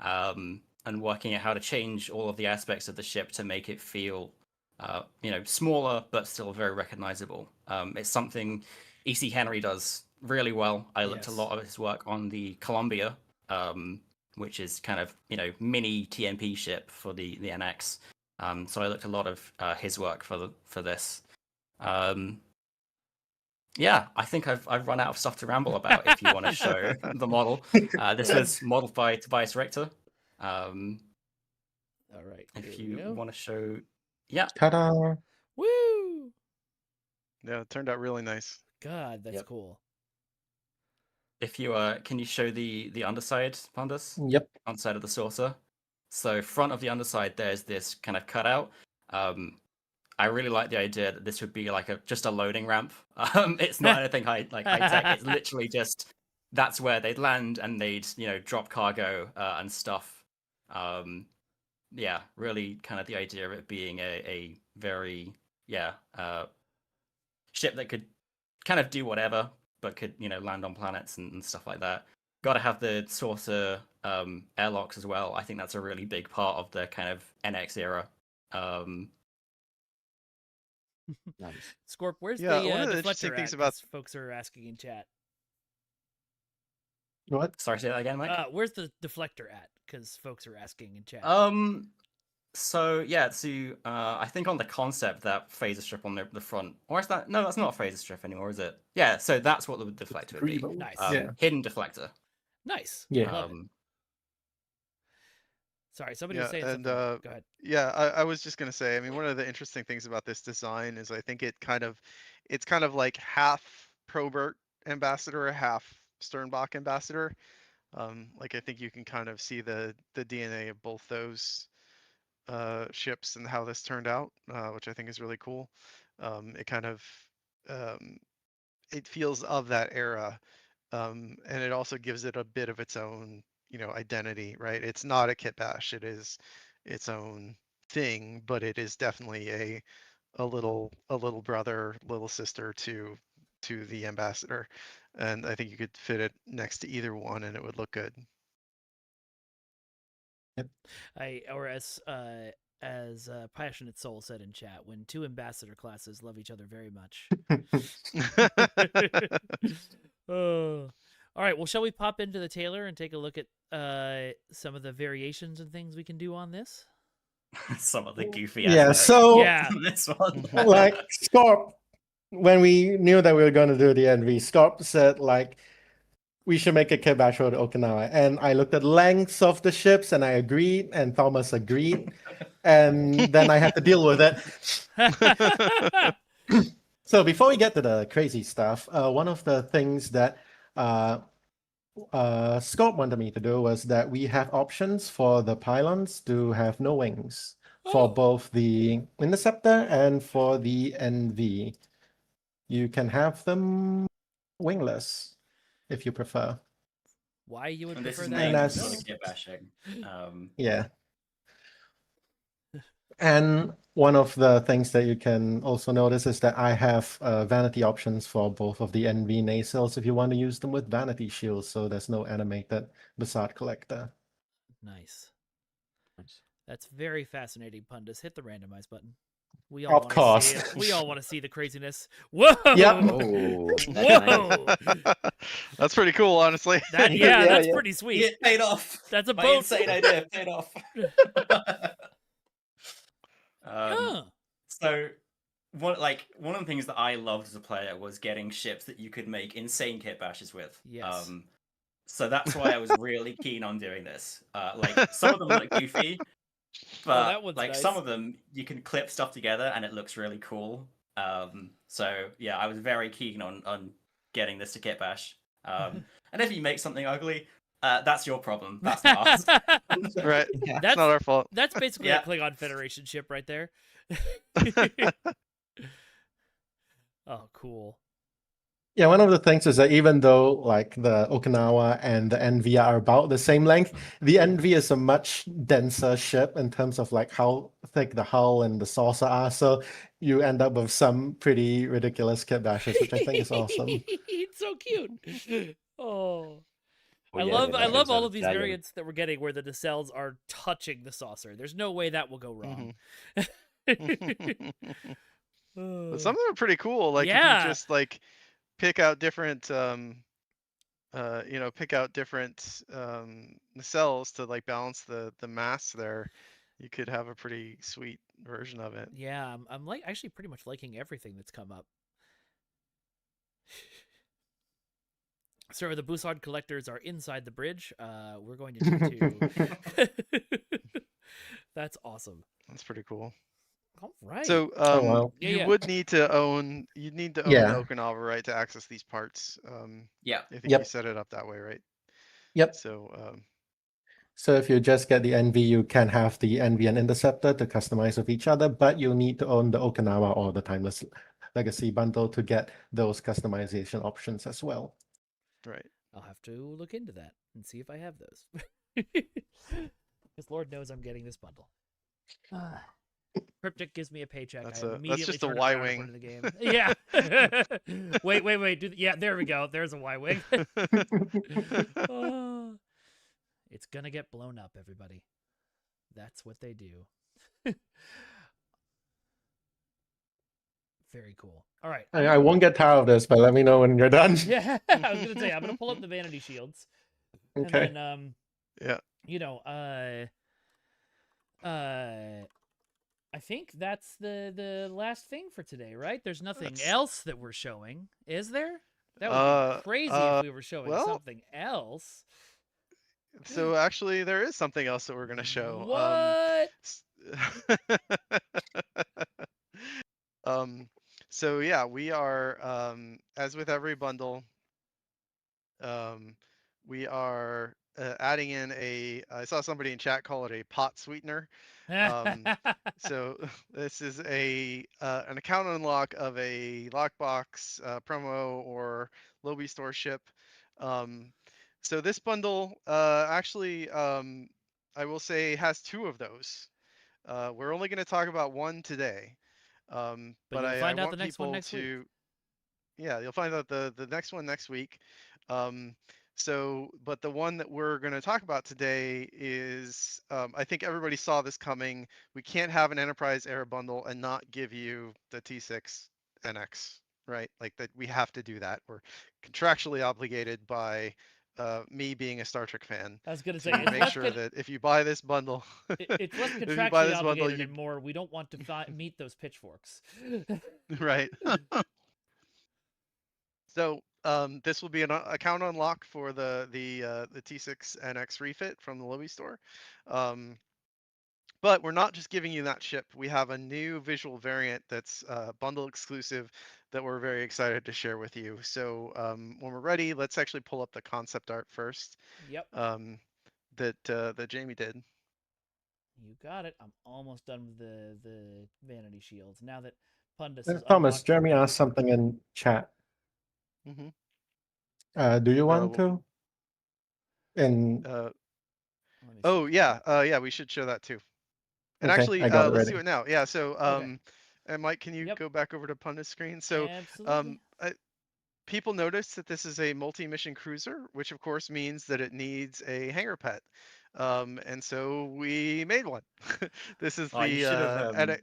H: and working out how to change all of the aspects of the ship to make it feel you know, smaller but still very recognizable. It's something E.C. Henry does really well. I looked a lot of his work on the Columbia, which is kind of, you know, mini TMP ship for the NX. So I looked a lot of his work for this. Yeah, I think I've run out of stuff to ramble about. If you want to show the model, this was modeled by Tobias Richter.
A: All right.
H: If you want to show, yeah.
D: Ta-da!
A: Woo!
F: Yeah, it turned out really nice.
A: God, that's cool.
H: If you can you show the underside, Pandas?
D: Yep.
H: Underside of the saucer. So front of the underside, there's this kind of cutout. I really like the idea that this would be like just a loading ramp. It's not anything high tech. It's literally just that's where they'd land and they'd, you know, drop cargo and stuff. Yeah, really kind of the idea of it being a very ship that could kind of do whatever, but could, you know, land on planets and stuff like that. Got to have the saucer airlocks as well. I think that's a really big part of the kind of NX era.
B: Nice.
A: Scorp, where's
F: Yeah,
A: the
F: one of the interesting
A: deflector
F: things
A: at?
F: about-
A: 'Cause folks are asking in chat.
D: What?
H: Sorry, say that again, Mike.
A: Where's the deflector at? Because folks are asking in chat.
H: So yeah, so I think on the concept that phaser strip on the front, or is that no? That's not a phaser strip anymore, is it? Yeah, so that's what the deflector would be.
A: Nice.
H: Hidden deflector.
A: Nice.
D: Yeah.
A: Love it. Sorry, somebody was saying
F: and
A: something. Go ahead.
F: yeah, I was just gonna say, I mean, one of the interesting things about this design is I think it's kind of like half Probert ambassador, half Sternbach ambassador. Like I think you can kind of see the DNA of both those ships and how this turned out, which I think is really cool. It kind of it feels of that era, and it also gives it a bit of its own, you know, identity, right? It's not a kit bash, it is its own thing, but it is definitely a little brother, little sister to the ambassador, and I think you could fit it next to either one and it would look good.
A: Or as Passionate Soul said in chat, when two ambassador classes love each other very much. All right, well, shall we pop into the Taylor and take a look at some of the variations and things we can do on this?
H: Some of the goofy
D: so
H: this one.
D: like Scorp, when we knew that we were going to do the NV, Scorp said like we should make a kit bash for Okinawa, and I looked at lengths of the ships and I agreed, and Thomas agreed, and then I had to deal with it. So before we get to the crazy stuff, one of the things that Scott wanted me to do was that we have options for the pylons to have no wings for both the Interceptor and for the NV. You can have them wingless if you prefer.
A: Why you would
H: And this
A: prefer
H: is
A: that?
H: main
A: I
H: sort
A: don't
H: of kit bashing.
D: Yeah. And One of the things that you can also notice is that I have vanity options for both of the NV nacelles if you want to use them with vanity shields, so there's no animated Bassard collector.
A: Nice.
G: Nice.
A: That's very fascinating, Pundus. Hit the randomize button. We
D: Of
A: want to
D: course.
A: see it. We all want to see the craziness. Whoa!
D: Yep.
G: Oh, that's nice.
A: Whoa!
F: That's pretty cool, honestly.
A: That
D: Yeah,
A: that's
D: yeah.
A: pretty sweet.
E: It paid off.
A: That's a
E: My
A: boat.
E: insane idea paid off.
A: Huh.
E: So one of the things that I loved as a player was getting ships that you could make insane kit bashes with.
A: Yes.
E: So that's why I was really keen on doing this. Like some of them look goofy, but
A: that one's
E: like some
A: nice.
E: of them you can clip stuff together and it looks really cool. So yeah, I was very keen on getting this to kit bash. And if you make something ugly, that's your problem. That's not ours.
F: Right.
G: Yeah.
F: It's not our fault.
A: That's basically
E: Yeah.
A: a Klingon Federation ship right there. Oh, cool.
D: Yeah, one of the things is that even though like the Okinawa and the NV are about the same length, the NV is a much denser ship in terms of like how thick the hull and the saucer are. So you end up with some pretty ridiculous kit bashes, which I think is awesome.
A: It's so cute. Oh.
G: Oh,
A: I
G: yeah,
A: love
G: the
A: I love
G: nacelles
A: all
G: are
A: of these
G: giant.
A: variants that we're getting where the nacelles are touching the saucer. There's no way that will go wrong.
F: But some of them are pretty cool. Like if
A: Yeah.
F: you just like pick out different pick out different nacelles to like balance the mass there, you could have a pretty sweet version of it.
A: Yeah, I'm like actually pretty much liking everything that's come up. So the Bussard collectors are inside the bridge. We're going to need to. That's awesome.
F: That's pretty cool.
A: All right.
F: So
D: wow.
A: Yeah,
F: you
A: yeah.
F: would need to own the
D: Yeah.
F: Okinawa, right, to access these parts.
E: Yeah.
F: I think you
D: Yep.
F: set it up that way, right?
D: Yep.
F: So
D: So if you just get the NV, you can have the NV and Interceptor to customize with each other, but you need to own the Okinawa or the Timeless Legacy bundle to get those customization options as well.
F: right.
A: I'll have to look into that and see if I have those. Because Lord knows I'm getting this bundle. Cryptic gives me a paycheck.
F: That's
A: I
F: a-
A: immediately
F: that's just a
A: turn it around and
F: Y-wing.
A: put it in the game. Yeah. wait. Yeah, there we go. There's a Y-wing. Oh, it's gonna get blown up, everybody. That's what they do. Very cool. All right.
D: I won't get tired of this, but let me know when you're done.
A: Yeah, I was gonna say I'm gonna pull up the vanity shields.
D: Okay.
A: And then
F: Yeah.
A: you know, I think that's the last thing for today, right? There's nothing
F: That's-
A: else that we're showing, is there? That would be crazy if we were showing
F: well-
A: something else.
F: So actually, there is something else that we're gonna show.
A: What?
F: So yeah, we are as with every bundle, we are adding in I saw somebody in chat call it a pot sweetener. So this is an account unlock of a lockbox promo or Lobby store ship. So this bundle actually, I will say, has two of those. We're only going to talk about one today, but
A: you'll
F: I
A: find out
F: want
A: the next one
F: people
A: next week.
F: to. Yeah, you'll find out the next one next week. But the one that we're going to talk about today is, I think everybody saw this coming. We can't have an Enterprise Era bundle and not give you the T6 NX, right? Like that, we have to do that. We're contractually obligated by me being a Star Trek fan
A: I was gonna
F: to
A: say it's
F: make
A: less
F: sure that if you buy this bundle,
A: it's less
F: if you buy
A: contractually
F: this bundle,
A: obligated
F: you
A: and more. We don't want to meet those pitchforks.
F: right. So this will be an account unlock for the T6 NX refit from the Lobby store. But we're not just giving you that ship. We have a new visual variant that's bundle exclusive that we're very excited to share with you. So when we're ready, let's actually pull up the concept art first.
A: Yep.
F: That Jamie did.
A: You got it. I'm almost done with the vanity shields. Now that Pundus is
D: Thomas,
A: unlocked
D: Jeremy
A: the-
D: asked something in chat.
F: Mm-hmm.
D: Do you want to?
A: Let me see
F: Oh
A: if-
F: yeah, yeah. We should show that too. And
D: Okay,
F: actually,
D: I got it
F: let's
D: ready.
F: do it now. Yeah. So,
A: Okay.
F: and Mike, can you
A: Yep.
F: go back over to Pundit's screen? So,
A: Absolutely.
F: people notice that this is a multi-mission cruiser, which of course means that it needs a hangar pet. And so we made one. This is
H: Oh, you should have.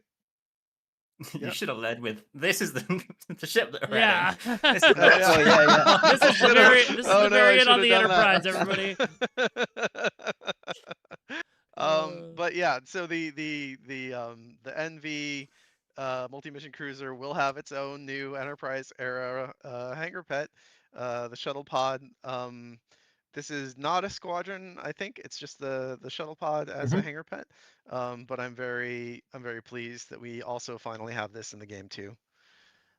H: You
F: Yep.
H: should have led with this is the the ship that we're
A: Yeah.
H: heading. This is
F: Oh, yeah.
B: Oh, yeah, yeah.
A: This is the
F: Should've-
A: variant. This is
F: oh,
A: the
F: no, I
A: variant on
F: should've
A: the
F: done that.
A: Enterprise, everybody.
F: But yeah, so the NV multi-mission cruiser will have its own new Enterprise era hangar pet, the shuttle pod. This is not a squadron, I think. It's just the shuttle pod as a hangar pet. But I'm very pleased that we also finally have this in the game too.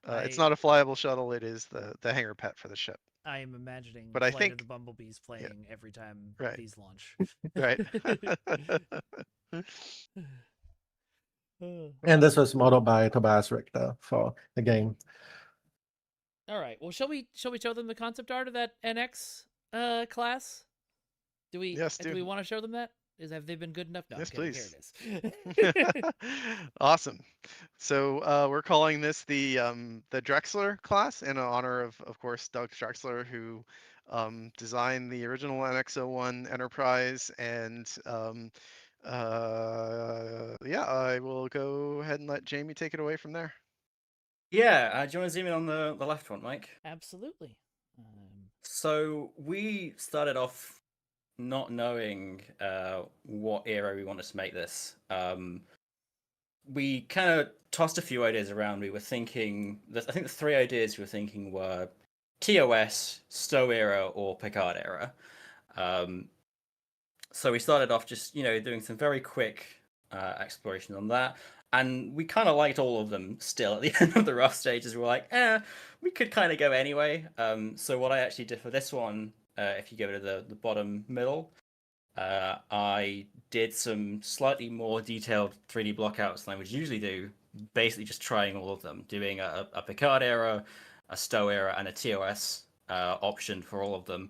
F: It's not a flyable shuttle. It is the hangar pet for the ship.
A: I am imagining
F: But I
A: Flight of
F: think
A: the Bumblebees playing every time
F: Right.
A: these launch.
F: Right.
D: And this was modeled by Tobias Richter for the game.
A: All right. Well, shall we show them the concept art of that NX class? Do we?
F: Yes,
A: Do we
F: do.
A: want to show them that? Have they been good enough? No,
F: Yes,
A: I'm kidding.
F: please.
A: Here it is.
F: Awesome. So we're calling this the Drexler class in honor of course, Doug Drexler, who designed the original NX-01 Enterprise. And yeah, I will go ahead and let Jamie take it away from there.
H: Yeah, do you want to zoom in on the left one, Mike?
A: Absolutely.
H: So we started off not knowing what era we wanted to make this. We kind of tossed a few ideas around. We were thinking, I think the three ideas we were thinking were TOS, Stowe era, or Picard era. So we started off just, doing some very quick exploration on that. And we kind of liked all of them still at the end of the rough stages. We were like, we could kind of go anyway. So what I actually did for this one, if you go to the bottom middle, I did some slightly more detailed 3D blockouts than I would usually do, basically just trying all of them, doing a Picard era, a Stowe era, and a TOS option for all of them.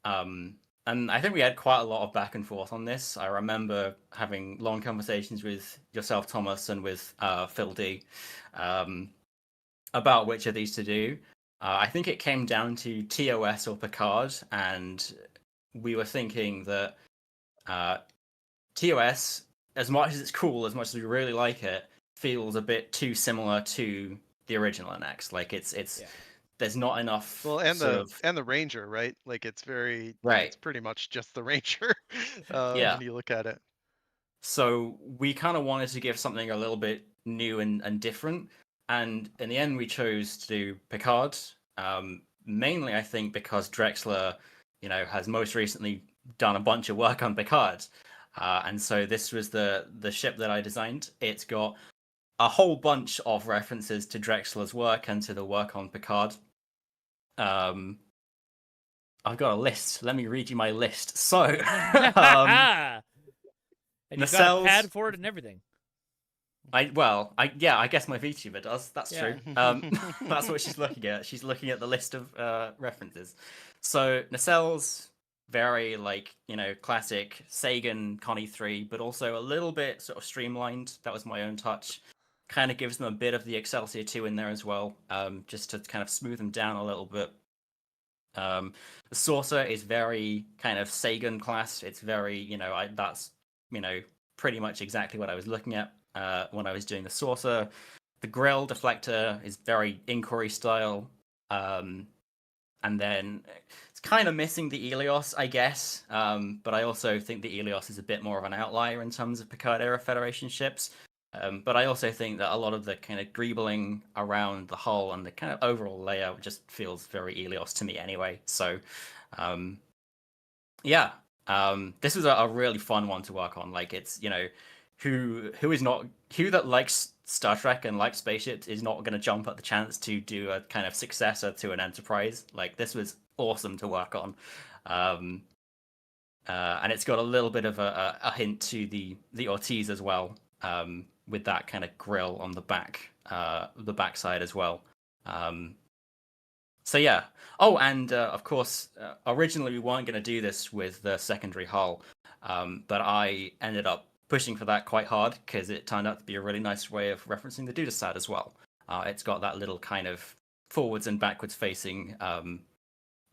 H: And I think we had quite a lot of back and forth on this. I remember having long conversations with yourself, Thomas, and with Phil D about which of these to do. I think it came down to TOS or Picard, and we were thinking that TOS, as much as it's cool, as much as we really like it, feels a bit too similar to the original NX. Like it's there's not enough.
F: Well, and the Ranger, right? Like it's very
H: right.
F: It's pretty much just the Ranger when you look at it.
H: So we kind of wanted to give something a little bit new and different, and in the end we chose to do Picard. Mainly, I think because Drexler, has most recently done a bunch of work on Picard, and so this was the ship that I designed. It's got a whole bunch of references to Drexler's work and to the work on Picard. I've got a list. Let me read you my list. So,
A: And you've got a pad for it and everything.
H: I guess my VTuber does. That's true. That's what she's looking at. She's looking at the list of references. So nacelles, very classic Sagan Connie 3, but also a little bit sort of streamlined. That was my own touch. Kind of gives them a bit of the Excelsior 2 in there as well, just to kind of smooth them down a little bit. The saucer is very kind of Sagan class. It's very, that's pretty much exactly what I was looking at when I was doing the saucer. The grill deflector is very Inquiry style. And then it's kind of missing the Helios, I guess. But I also think the Helios is a bit more of an outlier in terms of Picard era Federation ships. But I also think that a lot of the kind of greebling around the hull and the kind of overall layout just feels very Helios to me anyway. So, this was a really fun one to work on. Like it's, who that likes Star Trek and likes spaceships is not going to jump at the chance to do a kind of successor to an Enterprise. Like this was awesome to work on. And it's got a little bit of a hint to the Ortiz as well. With that kind of grill on the backside as well. So yeah. Oh, and of course, originally we weren't going to do this with the secondary hull, but I ended up pushing for that quite hard because it turned out to be a really nice way of referencing the Dudestat as well. It's got that little kind of forwards and backwards facing.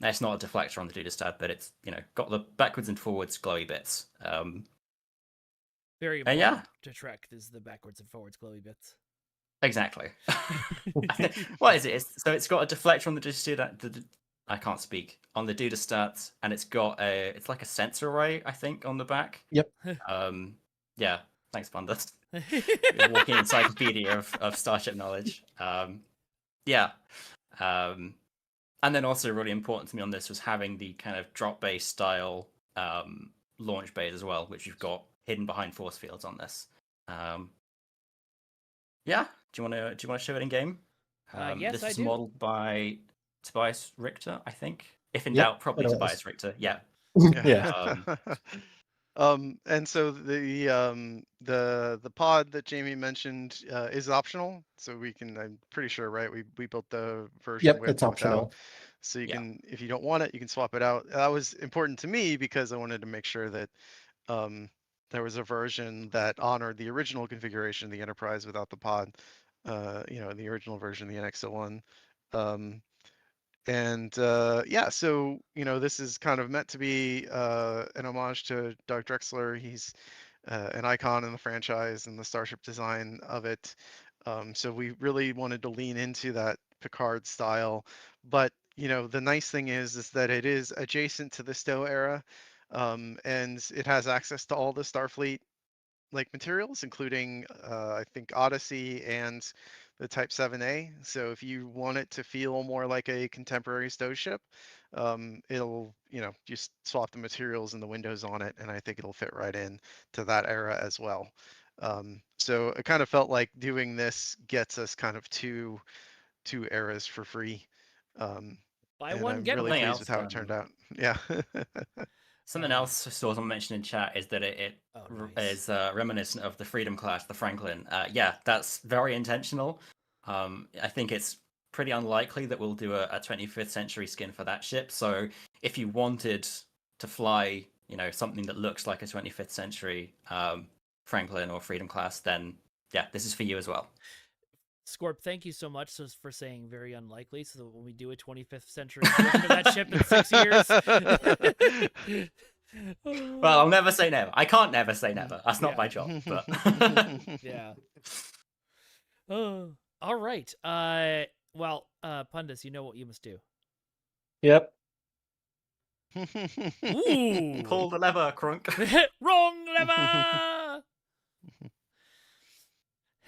H: It's not a deflector on the Dudestat, but it's got the backwards and forwards glowy bits.
A: Very
H: And
A: important
H: yeah.
A: to Trek is the backwards and forwards glowy bits.
H: Exactly. What is it? So it's got a deflector on the Dudestat. I can't speak on the Dudestat, and it's got it's like a sensor array, I think, on the back.
D: Yep.
H: Yeah. Thanks, Pundit. Walking encyclopedia of Starship knowledge. Yeah. And then also really important to me on this was having the kind of drop base style launch bays as well, which you've got hidden behind force fields on this. Yeah. Do you want to show it in game?
A: Yes,
H: this
A: I
H: was
A: do.
H: modeled by Tobias Richter, I think. If in
D: Yep,
H: doubt, probably
D: it was.
H: Tobias Richter. Yeah.
D: Yeah.
F: And so the pod that Jamie mentioned is optional, so we can. I'm pretty sure, right? We built the version
D: Yep,
F: with
D: it's
F: and without.
D: optional.
F: So you
H: Yeah.
F: can, if you don't want it, you can swap it out. That was important to me because I wanted to make sure that there was a version that honored the original configuration of the Enterprise without the pod. The original version, the NX-01. Yeah, so this is kind of meant to be an homage to Doug Drexler. He's an icon in the franchise and the starship design of it. So we really wanted to lean into that Picard style. But the nice thing is that it is adjacent to the Stowe era, and it has access to all the Starfleet like materials, including I think Odyssey and the Type 7A. So if you want it to feel more like a contemporary Stowe ship, it'll just swap the materials and the windows on it, and I think it'll fit right in to that era as well. So it kind of felt like doing this gets us kind of two eras for free.
A: Buy
F: And
A: one,
F: I'm
A: get
F: really
H: Something
A: one.
F: pleased with
H: else.
F: how it turned out. Yeah.
H: Something else I saw someone mention in chat is that it
A: nice.
H: is reminiscent of the Freedom class, the Franklin. Yeah, that's very intentional. I think it's pretty unlikely that we'll do a 25th century skin for that ship. So if you wanted to fly, something that looks like a 25th century Franklin or Freedom class, then yeah, this is for you as well.
A: Scorp, thank you so much for saying very unlikely, so that when we do a 25th century version of that ship in 6 years.
H: Well, I'll never say never. I can't never say never. That's not my job. But
A: yeah. All right. Well, Pundus, you know what you must do.
D: Yep.
A: Ooh.
H: Pull the lever, Crunk.
A: Wrong lever.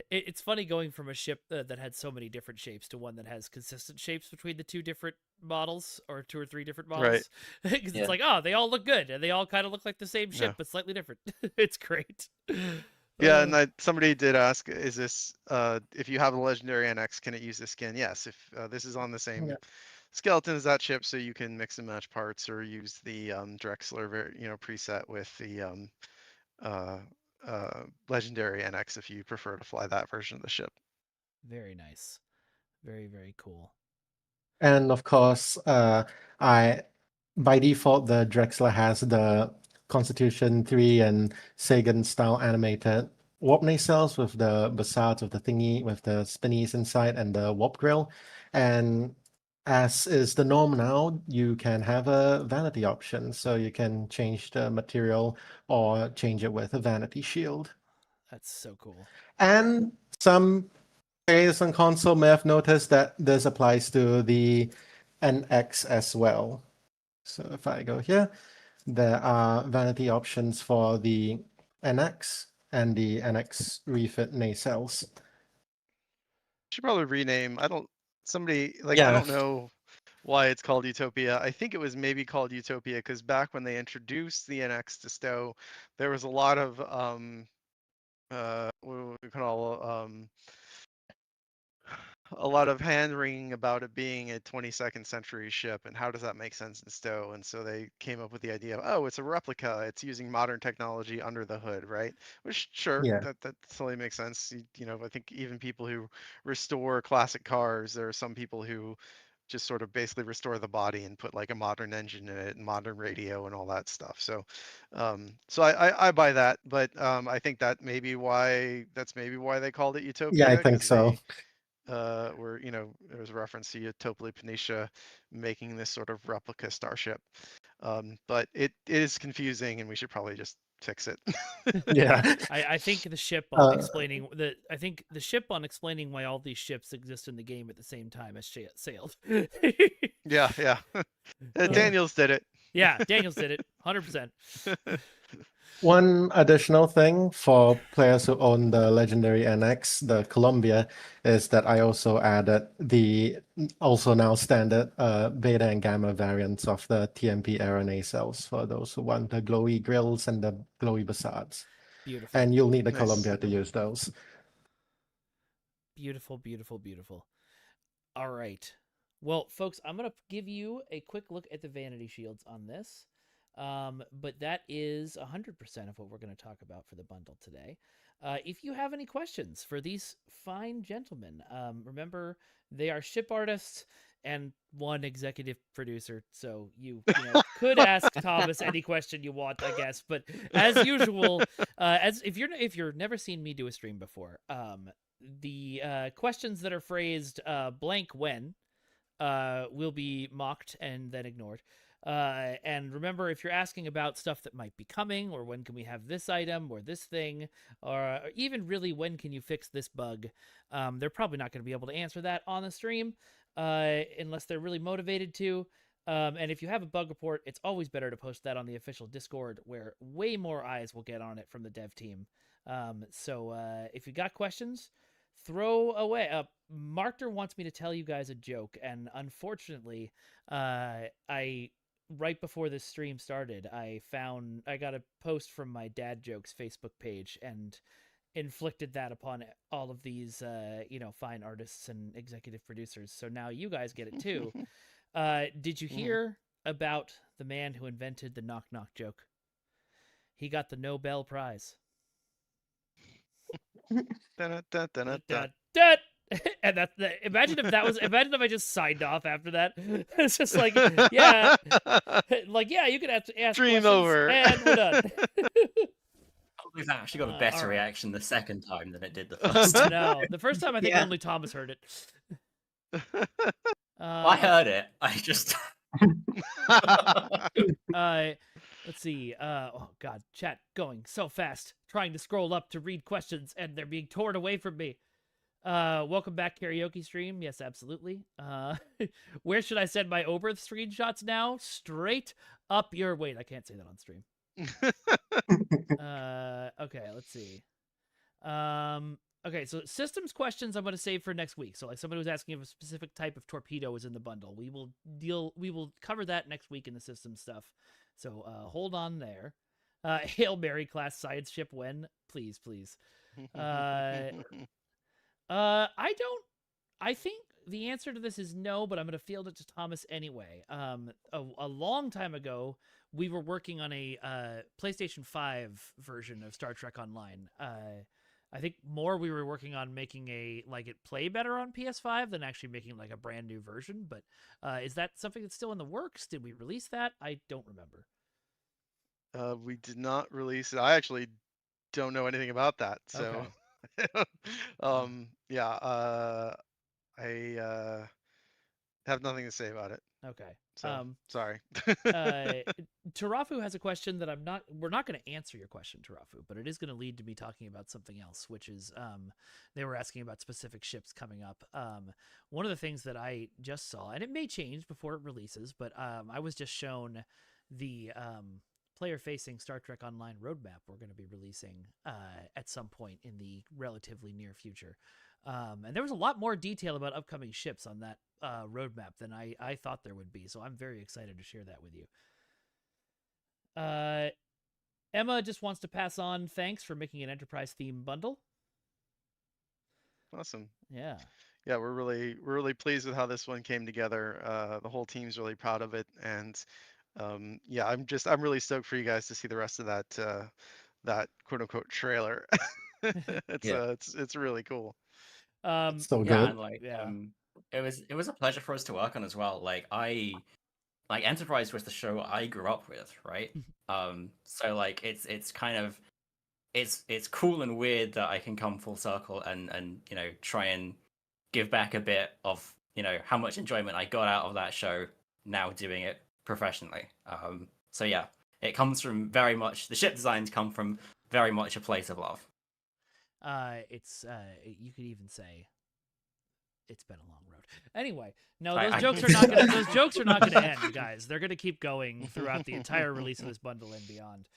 A: It's funny going from a ship that had so many different shapes to one that has consistent shapes between the two different models, or 2 or 3 different models. Because it's like, they all look good and they all kind of look like the same ship but slightly different. It's great.
F: Yeah, and somebody did ask, is this if you have a legendary NX, can it use this skin? Yes, if this is on the same skeleton as that ship, so you can mix and match parts or use the Drexler preset with the legendary NX if you prefer to fly that version of the ship.
A: Very nice. Very, very cool.
D: And of course, by default, the Drexler has the Constitution 3 and Sagan style animated warp nacelles with the facades of the thingy with the spinnies inside and the warp grill. And as is the norm now, you can have a vanity option. So you can change the material or change it with a vanity shield.
A: That's so cool.
D: And some players on console may have noticed that this applies to the NX as well. So if I go here, there are vanity options for the NX and the NX refit nacelles.
F: Should probably rename. I don't
D: Yeah.
F: know why it's called Utopia. I think it was maybe called Utopia because back when they introduced the NX to Stowe, there was a lot of what we call a lot of hand wringing about it being a 22nd century ship and how does that make sense in Stowe. And so they came up with the idea of, oh, it's a replica, it's using modern technology under the hood, right? Which sure,
D: Yeah.
F: that totally makes sense. I think even people who restore classic cars, there are some people who just sort of basically restore the body and put like a modern engine in it and modern radio and all that stuff. So, so I buy that, but I think that's maybe why they called it
D: Yeah, I
F: Utopia,
D: think
F: because
D: so.
F: they were, you know, there was a reference to Utopia Planitia making this sort of replica starship. But it is confusing, and we should probably just fix it.
D: Yeah.
A: I think the ship on
D: Uh,
A: explaining why all these ships exist in the game at the same time has sailed.
F: Yeah, yeah. Daniels did it.
A: Yeah, Daniels did it, 100%.
D: One additional thing for players who own the legendary NX, the Columbia, is that I also added the also now standard beta and gamma variants of the TMP era nacelles for those who want the glowy grills and the glowy facades.
A: Beautiful.
D: And you'll need the
F: Nice.
D: Columbia to use those.
A: Beautiful, beautiful, beautiful. All right. Well, folks, I'm going to give you a quick look at the vanity shields on this. But that is 100% of what we're going to talk about for the bundle today. If you have any questions for these fine gentlemen, remember they are ship artists and one executive producer, so you could ask Thomas any question you want, I guess. But as usual, as if you're never seen me do a stream before, the questions that are phrased blank when will be mocked and then ignored. And remember, if you're asking about stuff that might be coming, or when can we have this item or this thing, or even really when can you fix this bug, they're probably not going to be able to answer that on the stream unless they're really motivated to. And if you have a bug report, it's always better to post that on the official Discord, where way more eyes will get on it from the dev team. So if you got questions, throw away. Markter wants me to tell you guys a joke, and unfortunately, I right before this stream started, I got a post from my dad jokes Facebook page and inflicted that upon all of these fine artists and executive producers. So now you guys get it too. Did you hear about the man who invented the knock knock joke? He got the Nobel Prize.
F: Dun, dun, dun, dun, dun.
A: And imagine if I just signed off after that. It's just like, yeah, you can ask
F: Dream
A: questions,
F: over.
A: and we're done.
H: We've actually got a better
A: all right.
H: reaction the second time than it did the first time.
A: No, the first time I think
G: Yeah.
A: only Thomas heard it.
H: I heard it. I just.
A: Let's see. Oh God, chat going so fast. Trying to scroll up to read questions, and they're being torn away from me. Welcome back, karaoke stream. Yes, absolutely. Where should I send my Oberth screenshots now? Straight up your. Wait, I can't say that on stream. Okay, let's see. Okay, so systems questions I'm going to save for next week. So like somebody was asking if a specific type of torpedo is in the bundle. We will cover that next week in the system stuff. So hold on there. Hail Mary class science ship when? Please. I think the answer to this is no, but I'm going to field it to Thomas anyway. A long time ago, we were working on a PlayStation 5 version of Star Trek Online. I think we were working on making it play better on PS5 than actually making like a brand new version. But is that something that's still in the works? Did we release that? I don't remember.
F: We did not release it. I actually don't know anything about that. So,
A: okay.
F: I have nothing to say about it.
A: Okay.
F: So sorry.
A: Tarafu has a question that we're not going to answer your question, Tarafu, but it is going to lead to me talking about something else, which is they were asking about specific ships coming up. One of the things that I just saw, and it may change before it releases, but I was just shown the player-facing Star Trek Online roadmap we're going to be releasing at some point in the relatively near future. And there was a lot more detail about upcoming ships on that roadmap than I thought there would be, so I'm very excited to share that with you. Emma just wants to pass on thanks for making an Enterprise theme bundle.
F: Awesome.
A: Yeah.
F: Yeah, we're really pleased with how this one came together. The whole team's really proud of it, and yeah, I'm really stoked for you guys to see the rest of that quote unquote trailer. It's really cool.
D: So
H: Yeah,
D: good.
H: and it was a pleasure for us to work on as well. Like Enterprise was the show I grew up with, right? So like it's kind of it's cool and weird that I can come full circle and try and give back a bit of how much enjoyment I got out of that show now doing it professionally. So yeah, it comes from very much the ship designs come from very much a place of love.
A: It's you could even say it's been a long road. Anyway, no,
H: I-
A: those
H: I-
A: jokes are not gonna those jokes are not gonna end, guys. They're gonna keep going throughout the entire release of this bundle and beyond.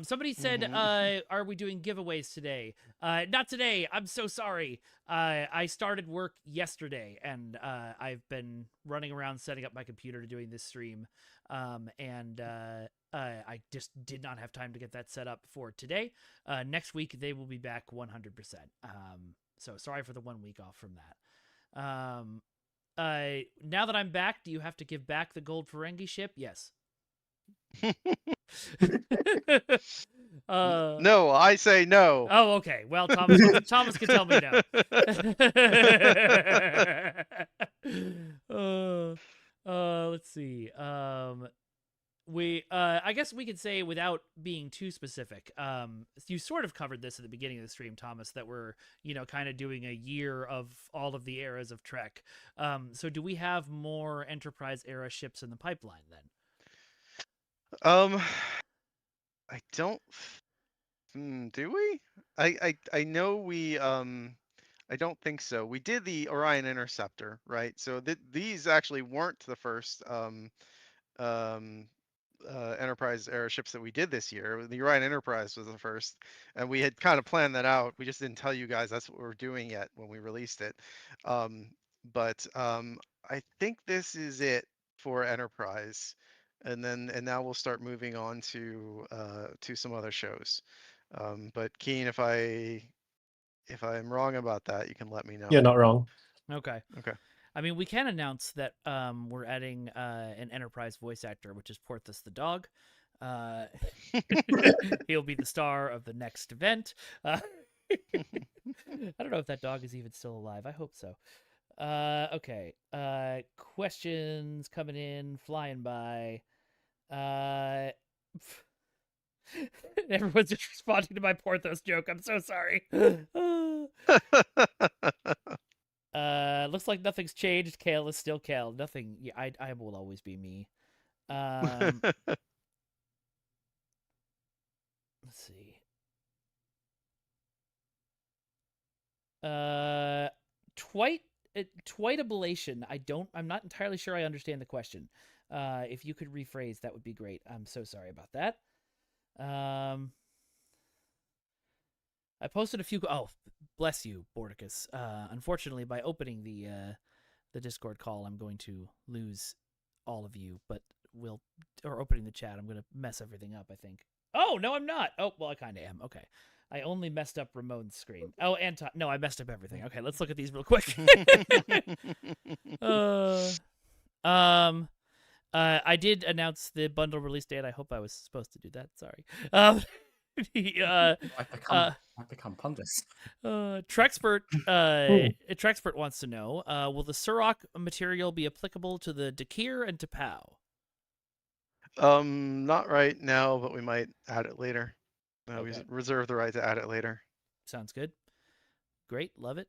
A: Somebody said, "Are we doing giveaways today?" Not today. I'm so sorry. I started work yesterday, and I've been running around setting up my computer to doing this stream, and I just did not have time to get that set up for today. Next week they will be back 100%. So sorry for the 1 week off from that. Now that I'm back, do you have to give back the gold Ferengi ship? Yes.
F: No, I say no.
A: Oh, okay. Well, Thomas can tell me no. Let's see. I guess we could say without being too specific. You sort of covered this at the beginning of the stream, Thomas, that we're kind of doing a year of all of the eras of Trek. So do we have more Enterprise era ships in the pipeline then?
F: I don't. Do we? I know we. I don't think so. We did the Orion Interceptor, right? So these actually weren't the first um, Enterprise era ships that we did this year. The Orion Enterprise was the first, and we had kind of planned that out. We just didn't tell you guys that's what we're doing yet when we released it. But I think this is it for Enterprise, and now we'll start moving on to some other shows. But Keen, if I'm wrong about that, you can let me know.
D: You're not wrong.
A: Okay.
F: Okay.
A: I mean, we can announce that we're adding an Enterprise voice actor, which is Porthos the dog. He'll be the star of the next event. I don't know if that dog is even still alive. I hope so. Okay. Questions coming in, flying by. Everyone's just responding to my Porthos joke. I'm so sorry. Looks like nothing's changed. Kael is still Kael. Nothing. Yeah, I will always be me. Let's see. Twite ablation. I'm not entirely sure I understand the question. If you could rephrase, that would be great. I'm so sorry about that. I posted a few. Oh, bless you, Bordicus. Unfortunately, by opening the Discord call, I'm going to lose all of you. But opening the chat, I'm going to mess everything up, I think. Oh, no, I'm not. Oh, well, I kind of am. Okay. I only messed up Ramon's screen. Oh, and no, I messed up everything. Okay, let's look at these real quick. I did announce the bundle release date. I hope I was supposed to do that. Sorry.
H: I've become pundits.
A: Trexpert wants to know, will the Surrock material be applicable to the Dakir and T'Pau?
F: Not right now, but we might add it later.
A: Okay.
F: We reserve the right to add it later.
A: Sounds good. Great, love it.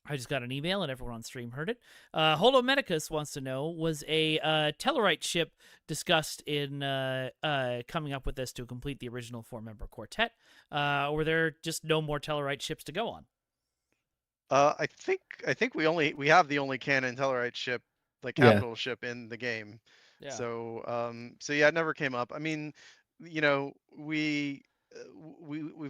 A: I just got an email and everyone on stream heard it. Holomedicus wants to know, was a Tellarite ship discussed in coming up with this to complete the original 4-member quartet? Or were there just no more Tellarite ships to go on?
F: I think we have the only canon Tellarite ship, like capital ship in the game.
A: Yeah.
F: So yeah, it never came up. I mean, we've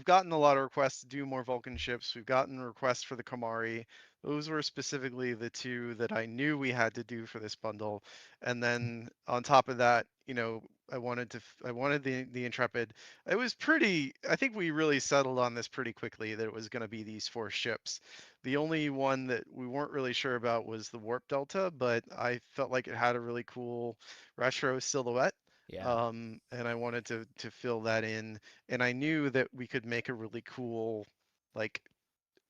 F: gotten a lot of requests to do more Vulcan ships. We've gotten requests for the Kamari. Those were specifically the two that I knew we had to do for this bundle. And then on top of that, I wanted the Intrepid. It was I think we really settled on this pretty quickly that it was going to be these 4 ships. The only one that we weren't really sure about was the Warp Delta, but I felt like it had a really cool retro silhouette.
A: Yeah.
F: And I wanted to fill that in, and I knew that we could make a really cool, like,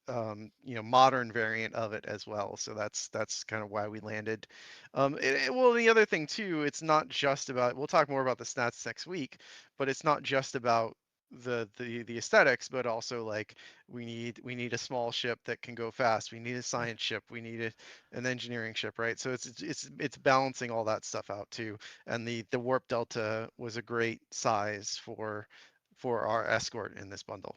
F: modern variant of it as well. So that's kind of why we landed. Well, the other thing too, it's not just about. We'll talk more about the stats next week, but it's not just about the aesthetics, but also like we need a small ship that can go fast. We need a science ship. We need an engineering ship, right? So it's balancing all that stuff out too. And the warp delta was a great size for our escort in this bundle.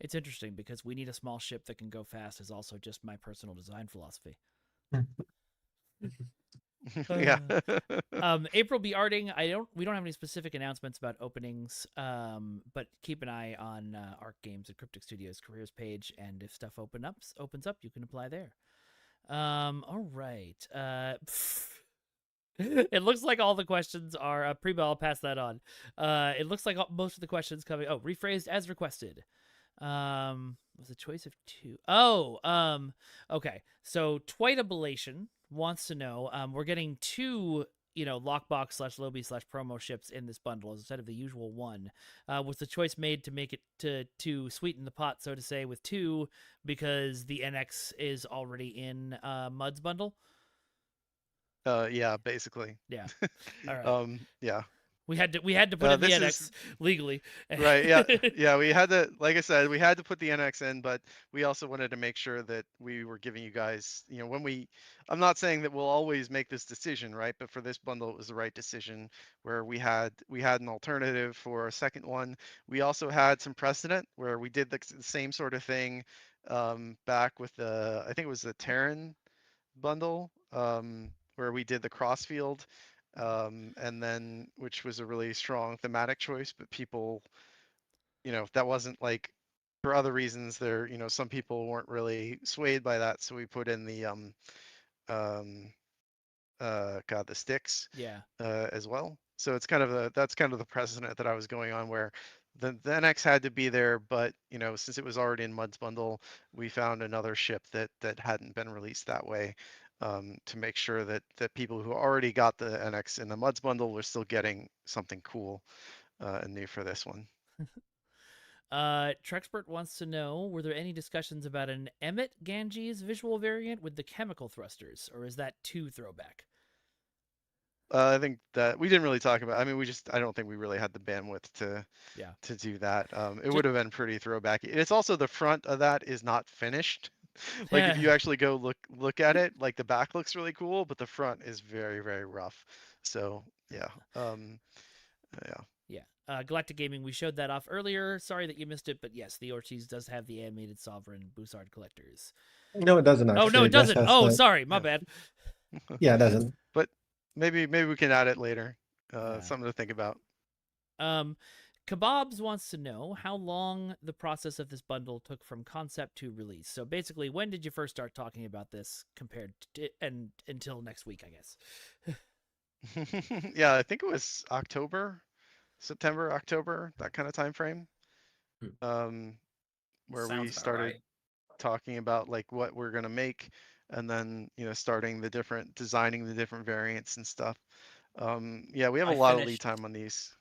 A: It's interesting because we need a small ship that can go fast is also just my personal design philosophy.
F: Yeah.
A: April B. Arting, we don't have any specific announcements about openings, but keep an eye on Arc Games and Cryptic Studios careers page, and if stuff opens up, you can apply there. All right. It looks like all the questions are Preba. I'll pass that on. It looks like most of the questions coming. Oh, rephrased as requested. Was a choice of two. Okay. So Twitablation wants to know, we're getting two, lockbox / Lobby / promo ships in this bundle instead of the usual one. Was the choice made to make it to sweeten the pot, so to say, with two because the NX is already in Mud's bundle?
F: Yeah, basically.
A: Yeah. All right.
F: Yeah.
A: We had to put in the
F: this
A: NX
F: is
A: legally.
F: right. Yeah. We had to, like I said, we had to put the NX in, but we also wanted to make sure that we were giving you guys, I'm not saying that we'll always make this decision, right? But for this bundle, it was the right decision where we had an alternative for a second one. We also had some precedent where we did the same sort of thing back with I think it was the Terran bundle, where we did the Crossfield, and then which was a really strong thematic choice, but people, that wasn't like for other reasons there, some people weren't really swayed by that, so we put in the the sticks
A: Yeah.
F: as well. So it's that's kind of the precedent that I was going on where the NX had to be there, but since it was already in Mud's bundle, we found another ship that hadn't been released that way, to make sure that people who already got the NX in the Mud's bundle were still getting something cool and new for this one.
A: Trexpert wants to know, were there any discussions about an Emmett Ganges visual variant with the chemical thrusters, or is that too throwback?
F: I think that we didn't really talk about. I mean, I don't think we really had the bandwidth to do that. It would have been pretty throwbacky. It's also the front of that is not finished. Like if you actually go look at it, like the back looks really cool, but the front is very, very rough. So yeah.
A: Yeah. Galactic Gaming, we showed that off earlier. Sorry that you missed it, but yes, the Ortiz does have the animated Sovereign Bussard collectors.
D: No, it doesn't actually.
A: Oh, no, it doesn't. Oh, sorry. My bad.
D: Yeah, it doesn't.
F: But maybe we can add it later. Something to think about.
A: Kebabs wants to know how long the process of this bundle took from concept to release. So basically, when did you first start talking about this compared to until next week, I guess?
F: Yeah, I think it was September, October, that kind of time frame. Where we started talking about like what we're gonna make, and then starting designing the different variants and stuff. Yeah, we have a lot of lead time on these.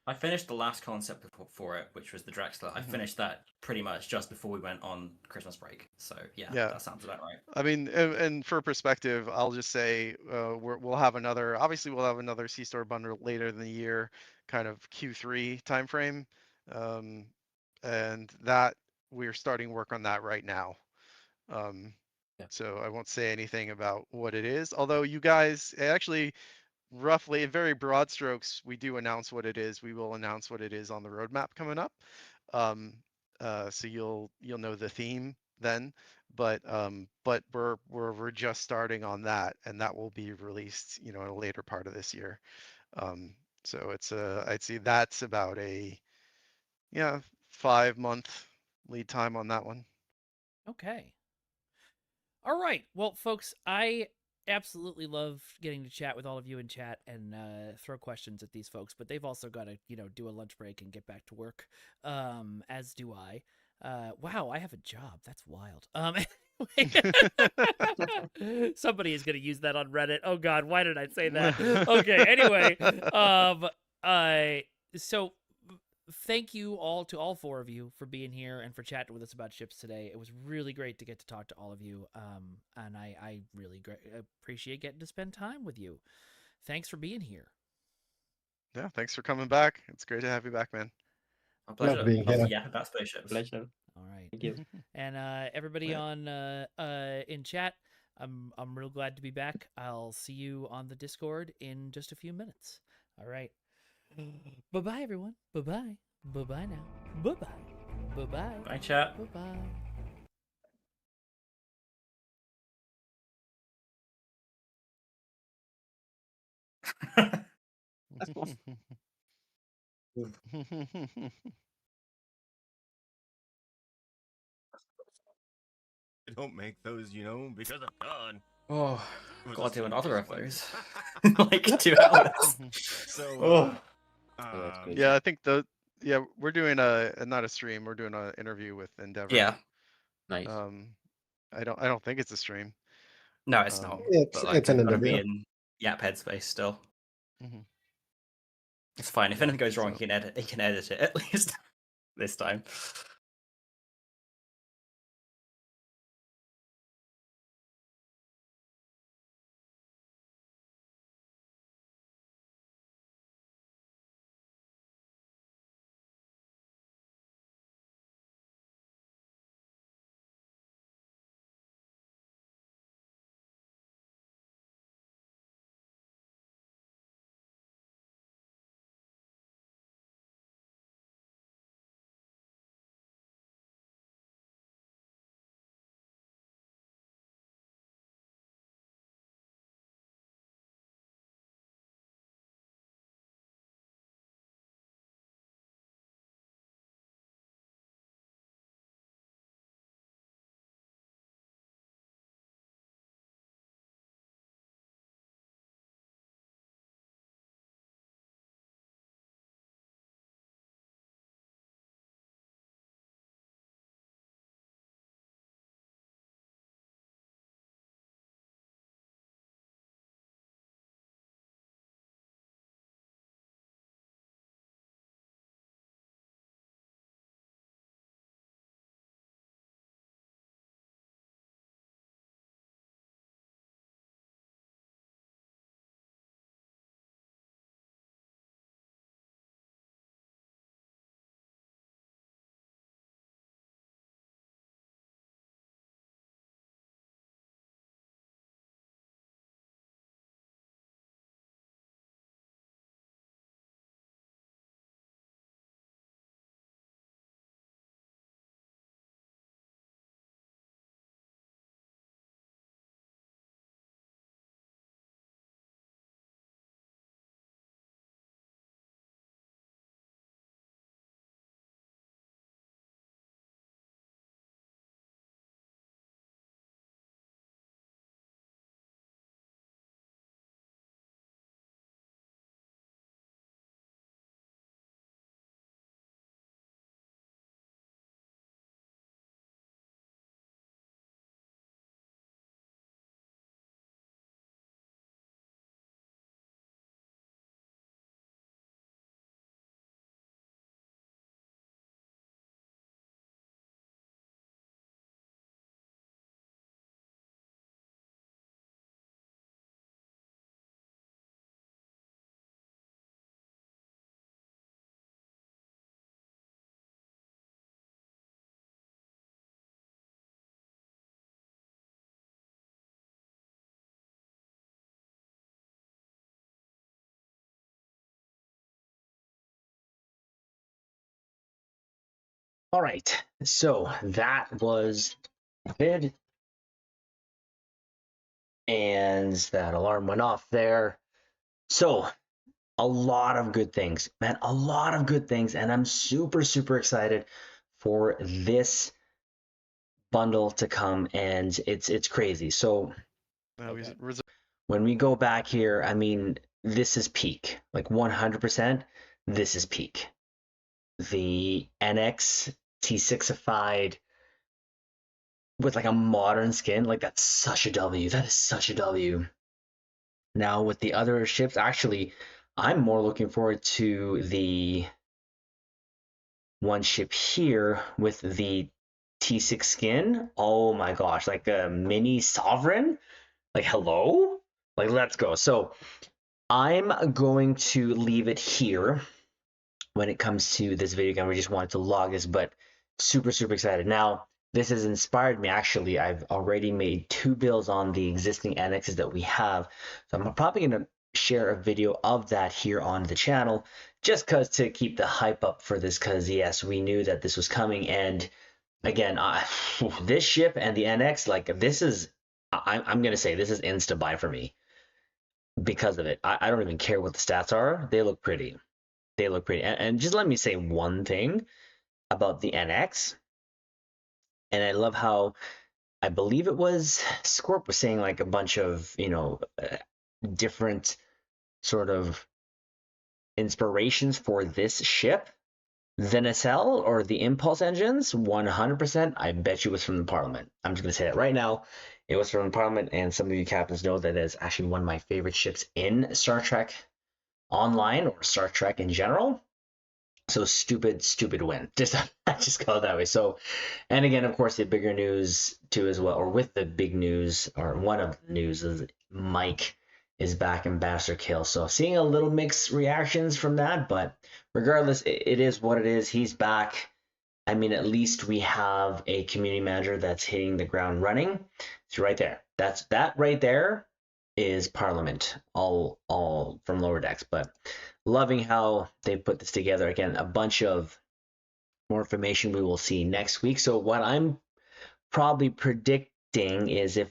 H: I finished the last concept for it, which was the Drexler. I finished that pretty much just before we went on Christmas break. So yeah, that sounds about right.
F: I mean, and for perspective, I'll just say we'll have another C-Store bundle later in the year, kind of Q3 timeframe, and that we're starting work on that right now. So I won't say anything about what it is, although you guys actually, roughly in very broad strokes, we do announce what it is. We will announce what it is on the roadmap coming up. So you'll know the theme then, but we're just starting on that, and that will be released in a later part of this year. So it's I'd say that's about a 5-month lead time on that one.
A: Okay. All right. Well, folks, I absolutely love getting to chat with all of you in chat and throw questions at these folks, but they've also got to do a lunch break and get back to work, as do I. Wow, I have a job. That's wild. Somebody is going to use that on Reddit. Oh God, why did I say that? Okay, anyway, so thank you all to all four of you for being here and for chatting with us about ships today. It was really great to get to talk to all of you, and I really appreciate getting to spend time with you. Thanks for being here.
F: Yeah, thanks for coming back. It's great to have you back, man.
E: My pleasure.
D: being
E: Love to
D: here.
E: yap about spaceships.
G: Pleasure.
A: All right.
G: Thank you.
A: And everybody
F: Yeah.
A: on in chat, I'm real glad to be back. I'll see you on the Discord in just a few minutes. All right. Bye-bye, everyone. Bye-bye. Bye-bye now. Bye-bye. Bye-bye.
E: Bye, chat.
A: Bye-bye.
I: I don't make those, because I'm done.
E: Oh,
I: It was
E: gotta
I: a
E: do
I: fun
E: another of
I: one.
E: those. Like 2 hours.
F: So,
D: Oh.
G: that's good.
F: yeah, I think we're doing not a stream. We're doing an interview with Endeavor.
E: Yeah.
G: Nice.
F: I don't think it's a stream.
E: No, it's not.
D: It's
E: But like,
D: it's an
E: I've got to be
D: interview.
E: in Yap headspace still.
F: Mhm.
E: It's fine. If
F: Yeah,
E: anything goes wrong,
F: so-
E: he can edit it at least this time.
B: All right, so that was vid, and that alarm went off there. So a lot of good things, man, a lot of good things, and I'm super, super excited for this bundle to come, and it's crazy. So when we go back here, I mean, this is peak, like 100%. This is peak. The NX T6ified with like a modern skin, like that's such a W. That is such a W. Now with the other ships, actually, I'm more looking forward to the one ship here with the T6 skin. Oh my gosh, like a mini sovereign. Like, hello? Like, let's go. So I'm going to leave it here when it comes to this video game. We just wanted to log this, but super, super excited. Now, this has inspired me. Actually, I've already made 2 builds on the existing annexes that we have. So I'm probably going to share a video of that here on the channel, just because to keep the hype up for this, because yes, we knew that this was coming. And again, this ship and the NX, like this is, I'm going to say this is insta buy for me because of it. I don't even care what the stats are. They look pretty. They look pretty. And just let me say one thing about the NX. And I love how, I believe it was Scorp was saying like a bunch of, different sort of inspirations for this ship. The nacelle or the impulse engines, 100%, I bet you was from the Parliament. I'm just going to say that right now. It was from the Parliament, and some of you captains know that it's actually one of my favorite ships in Star Trek Online or Star Trek in general. So stupid win. I just call it that way. So, and again, of course, the bigger news too as well, or with the big news, or one of the news is Mike is back, Ambassador Kael. So seeing a little mixed reactions from that, but regardless, it is what it is. He's back. I mean, at least we have a community manager that's hitting the ground running. It's right there. That right there is Parliament, all from Lower Decks. But loving how they put this together. Again, a bunch of more information we will see next week. So what I'm probably predicting is if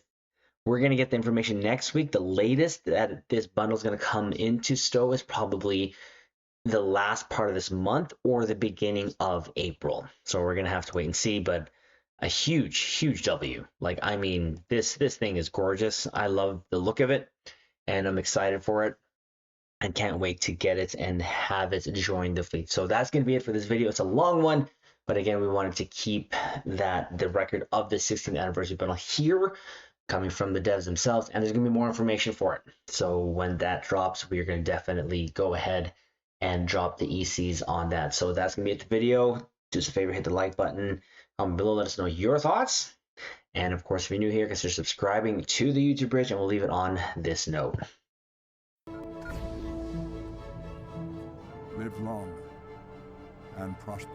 B: we're going to get the information next week, the latest that this bundle is going to come into Stowe is probably the last part of this month or the beginning of April. So we're going to have to wait and see, but a huge W. Like, I mean, this thing is gorgeous. I love the look of it, and I'm excited for it. And can't wait to get it and have it join the fleet. So that's going to be it for this video. It's a long one, but again, we wanted to keep the record of the 16th anniversary bundle here, coming from the devs themselves, and there's going to be more information for it. So when that drops, we are going to definitely go ahead and drop the ECs on that. So that's going to be it for the video. Do us a favor, hit the like button below, let us know your thoughts. And of course, if you're new here, consider subscribing to the YouTube Bridge, and we'll leave it on this note.
J: Live long and prosper.